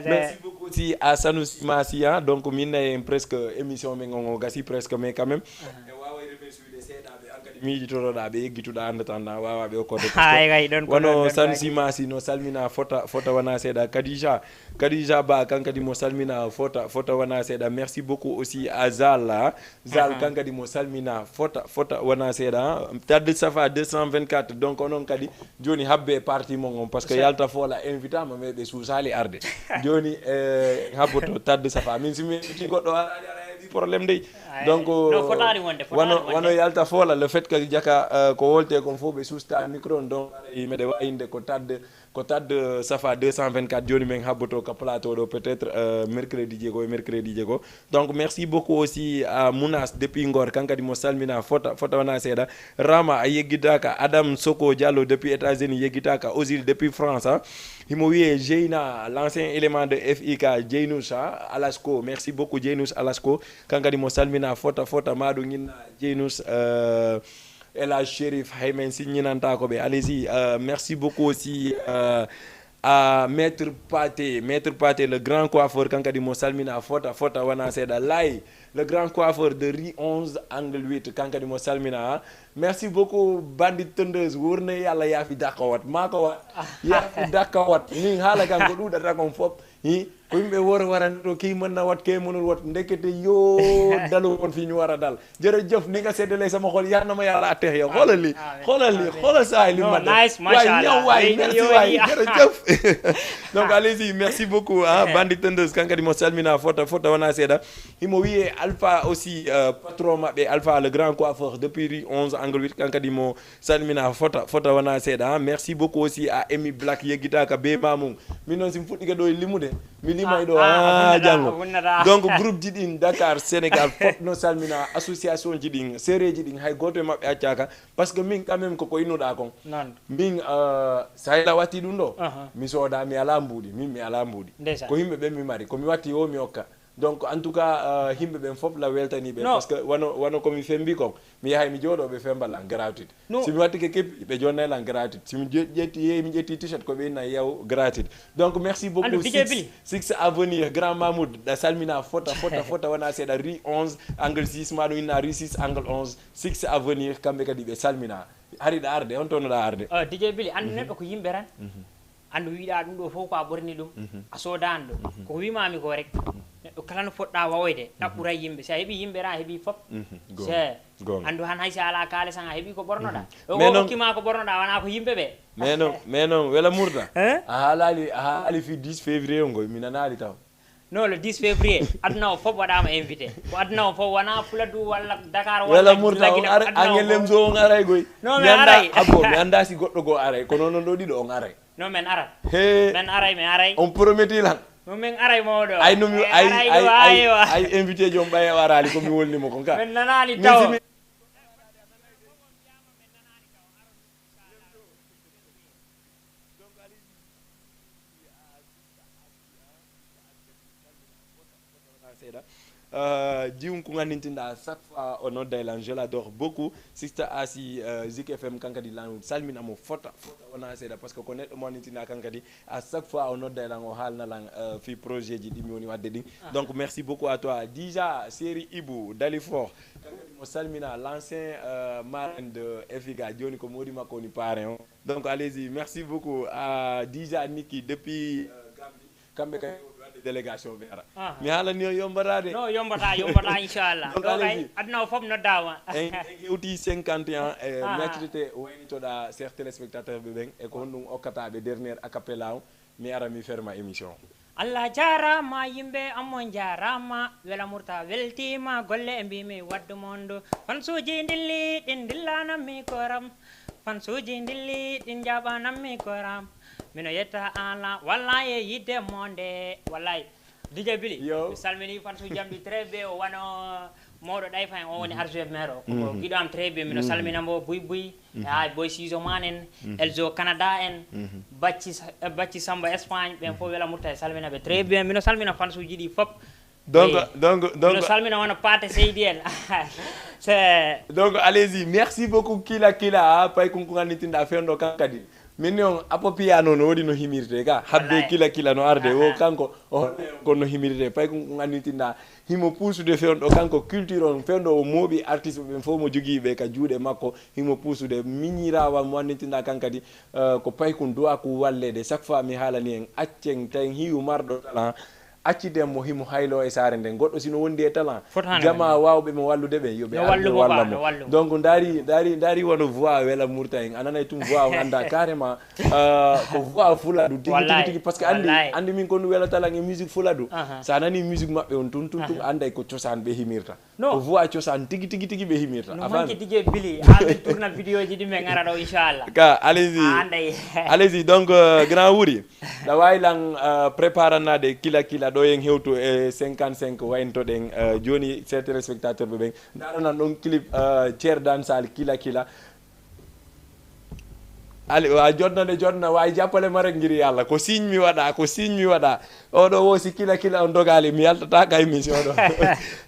merci beaucoup aussi à Sanoussi Massi donc min nayi presque émission men o gasi presque mais quand même miijitoroɗa ɓe yeggituɗa andatanda wawaɓe okkode wono Sanoussi Massi no salmina fota wona seeɗa Kadija Ba kankadi mo salmina fota wona seeɗa merci beaucoup aussi à Zal kankadi mo salmina fota wona seeɗa Tadde Safa 224 donc onon kadi joni habbe parti mon on parce que yalta foola invité ma mais ɓe suusali arde joni habboto Tadde Safa min simi invité goɗɗo probléme dey donc wano yalta foola le fait que jaka ko wolte kon fof ɓe susta micro donc meɗe wayinde ko tadde Safa 224 joni men habboto ka plateau ɗo peut-être mercredi jeego donc merci beaucoup aussi à Mounas depuis Ngor kankadi mo salmina fota wona seeɗa Rama a yeggitaka Adam Soko Diallo depuis États-Unis yeggitaka Osil depuis France himo wiye Jeyna l'ancien élément de FIK Jeynous Alasko merci beaucoup Jeynous Alasko kankadi mo salmina fota maɗo ñinna Jeynous Ela Chérif haymen signinanta ko ɓe allez-y merci beaucoup aussi à Maître Paté le grand coiffeur kankadi mo salmina fota wona seeɗa Lay le grand coiffeur de Rue 11 angle 8 kankadi mo salmina merci beaucoup bandit tondeuse wurne yalla yaafi dakka wat mako wat yaafi dakka wat min haala kan ko ɗuɗata kon fof ko yimɓe warani ɗo key mën na wat key mënul wat ndekete yo dalu on fi ñu war a dal jërëjëf ni nga séddale sama xol yar na ma yàlla atteex yow xoolal saa li ma def waay ñëw waay merci waay jërëjëf donc allez-y merci beaucoup bandit tondeuse kankadi mo salmina fota wona seeɗa himo wiye Alpha aussi patron maɓɓe Alpha le grand coiffeur depuis Rue 11 angle 8 kankadi mo salmina fota wona seeɗa merci beaucoup aussi à Emi Black yeggitaka be mamum min noon sim fuɗɗike ɗo e limude mi limay ɗo janggo donc groupe ji ɗin Dakar Sénégal fop no salmina association ji ɗin séréji ɗin hay goto e mabɓe accaka par ce que min quand même koko innuɗa kon min sayla watti ɗum ɗo mi sooda mi ala mbuuɗi ko yimɓe ɓe mi mari komi watti o mi hokka donc en tout cas himɓe ɓen fof la weltani ɓe par ce que wano komi fembi kon mi yahay mi jooɗoɓe fembalan gratuite somi watti ke keppi ɓe jonnaylan gratuite somi ƴetti t-shirt ko ɓeyna yew gratuite donc merci beaucoup Six Avenir Grand Mamoud ɗa salmina fota wona seeɗa rue 11 angle 6 maɗum inna rue 6 angle 11 Six Avenir kamɓe kadi ɓe salmina hariɗa arde on tonoɗa arde DJ Billy andu neɗɗo ko yimɓe tan andu wiiɗa ɗum ɗo fof ko a ɓorni ɗum a sodani ɗum koko wimami ko rek neɗɗo kala no poɗɗa wawoyde ɗaɓɓuray yimɓe si a heeɓi yimɓe ran a heeɓi fof andu han haysi ala kaale san a heeɓi ko ɓornoɗa o hokkima ko ɓornoɗa wona ko yimɓe ɓe mais non wela Mourta a haali fi 10 février ngoy mi nanali taw non le 10 février aduna o fof waɗama invité ko aduna o fof wona Fuladu walla Dakar wala Mourta angellem so on aray goy non mais aray mi anda si goɗɗo go aray kono noon ɗo ɗiɗo on aray non men arat men aray mi aray on prometti lan non men aray mawɗo ay nomi ay invité jom ɓaye warali komi wolnimo kon ka men nanani taw jiwum ko gannintinɗa chaque fois o nodda lan je l'adore beaucoup Sister Asi Zik FM kankadi lan salminamo fota wona seeɗa par ce que ko neɗɗo mo annintinɗa kankadi à chaque fois o nodda lan o haalna lan fi projet ji ɗimi woni wadde ɗin donc merci beaucoup à toi déjà série Ibou Dalifort kankadi mo salmina l'ancien marraine de Efiga joni ko modi makko woni parrain o donc allez-y merci beaucoup à déjà Niki depuis Gambie kamɓe kay délégation ɓe ara mi haalani o yombatade non yombata inchallah ɗo kay aduna o fof noddama en hewti 51 e mettete waynitoɗa chers téléspectateur ɓe ɓen e ko honɗum okkataɓe dernière acapella o mi ara mi ferma émission Allah jarama yimɓe ammon jarama wela Mourta weltima golle e mbimi waddu mondo fansuji dilli ɗin dillanammi koram fansuji dilli ɗin jaɓanammi koram mino yetta ala wallahi yidde monde wallahi DJ Billy mi salmini fan su jamdi très bien o wano mawɗo ɗay fayen o woni argef maire o ko giɗo am très bien mino salminamo buy ha boy siso manen Elzo Canada en bacci Samba Espagne ɓen fof wela Mourta e salmina ɓe très bien mino salmina fan suji ɗi fop donc mino salmina wona Pate Seydi en donc allez-y merci beaucoup kila pay kon ko gannitinɗa fenɗo kankadi min on apopiyano no wodi no himirte ka habbe kila no arde o kanko ko no himirte pay ko gannitinda himo puusude fewndo kanko culture on fewndo o mooɓi artiste ɓe fof mo jogiiɓe ka juuɗe makko himo puusude miñirawa mo annitinda kankadi ko pay kon dowa ko wallede chaque fois mi haalani en accen tan hiyu marɗo talent acciden mo himo haylo e saare nden goɗɗo sino wondi e talent jama wawɓe mo wallude ɓe yoɓe wallamo donc daari wono voix wela Mourta en ananay tum voix o anda carrément ko voix fuladu tigi par ce que andi min ko nu wela talan e musique fuladu sa nani musique maɓɓe on tum anday ko cosaan ɓe himirta ko voix cosaan tigi ɓe himirta no manki DJ Billy alɓe tourna vidéo ji ɗum ɓe ngara ɗo inchallah ka allez-y donc grand wuri ɗa wawi lan préparanade kila ɗo en hewtu e 55 wayntoɗen joni chers téléspectateur ɓe ɓen daranan ɗon clip Thier Dansal kila ali wa jotna wawi jappale ma rek ngiri yalla ko signe mi waɗa oɗo wo si kila on dogali mi yaltata ka émission ɗo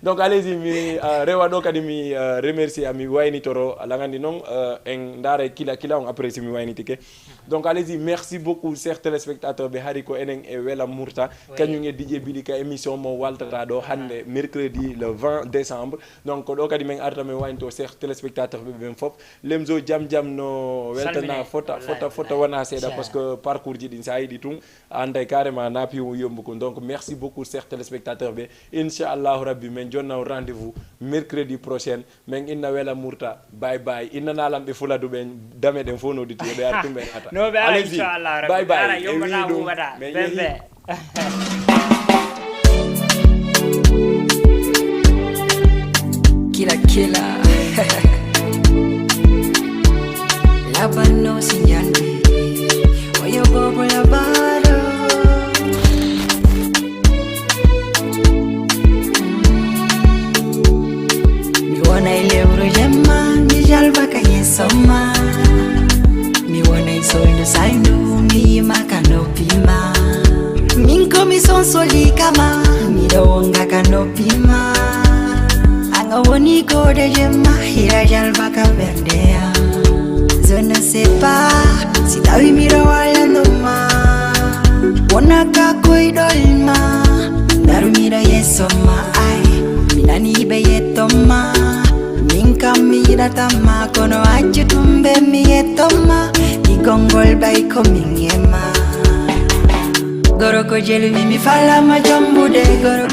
donc allez-y mi rewa ɗo kadi mi remercie ami waynitoro lagandi noon en daara kila on après si mi waynitike donc allez-y merci beaucoup chers téléspectateurs ɓe haari ko enen e wela Mourta kañum e DJ Billy ka émission mo waltata ɗo hande mercredi le 20 décembre donc ɗo kadi min arta min waynito chers téléspectateurs ɓe ɓen foof lemzo jam no weltana fota wona seeɗa par ce que parcours ji ɗin sa yiɗi tun anday carrément napi yombu ko donc merci beaucoup chers téléspectateurs ɓe inchallahu rabbi min jonnaw rendez-vous mercredi prochain min inna wela Mourta bye innanalam ɓe fuladu ɓen dame ɗen fof noditi ɓe ar tumɓe ata no ɓe ara inchallah rabbi bye yombata wumata ɓemɓe kila labano sinyandi oyo bobo labaro miwana ile urujema mijalba kayesoma miwana isoldo sainu miyima kanopima minko misonsoli kama midawonga ka koydolma darumira yesoma ay minani be yetoma minka mi datama kono ajutumbe mi yetoma igongol bay ko mingema goro ko jelu mi fala ma jambude goro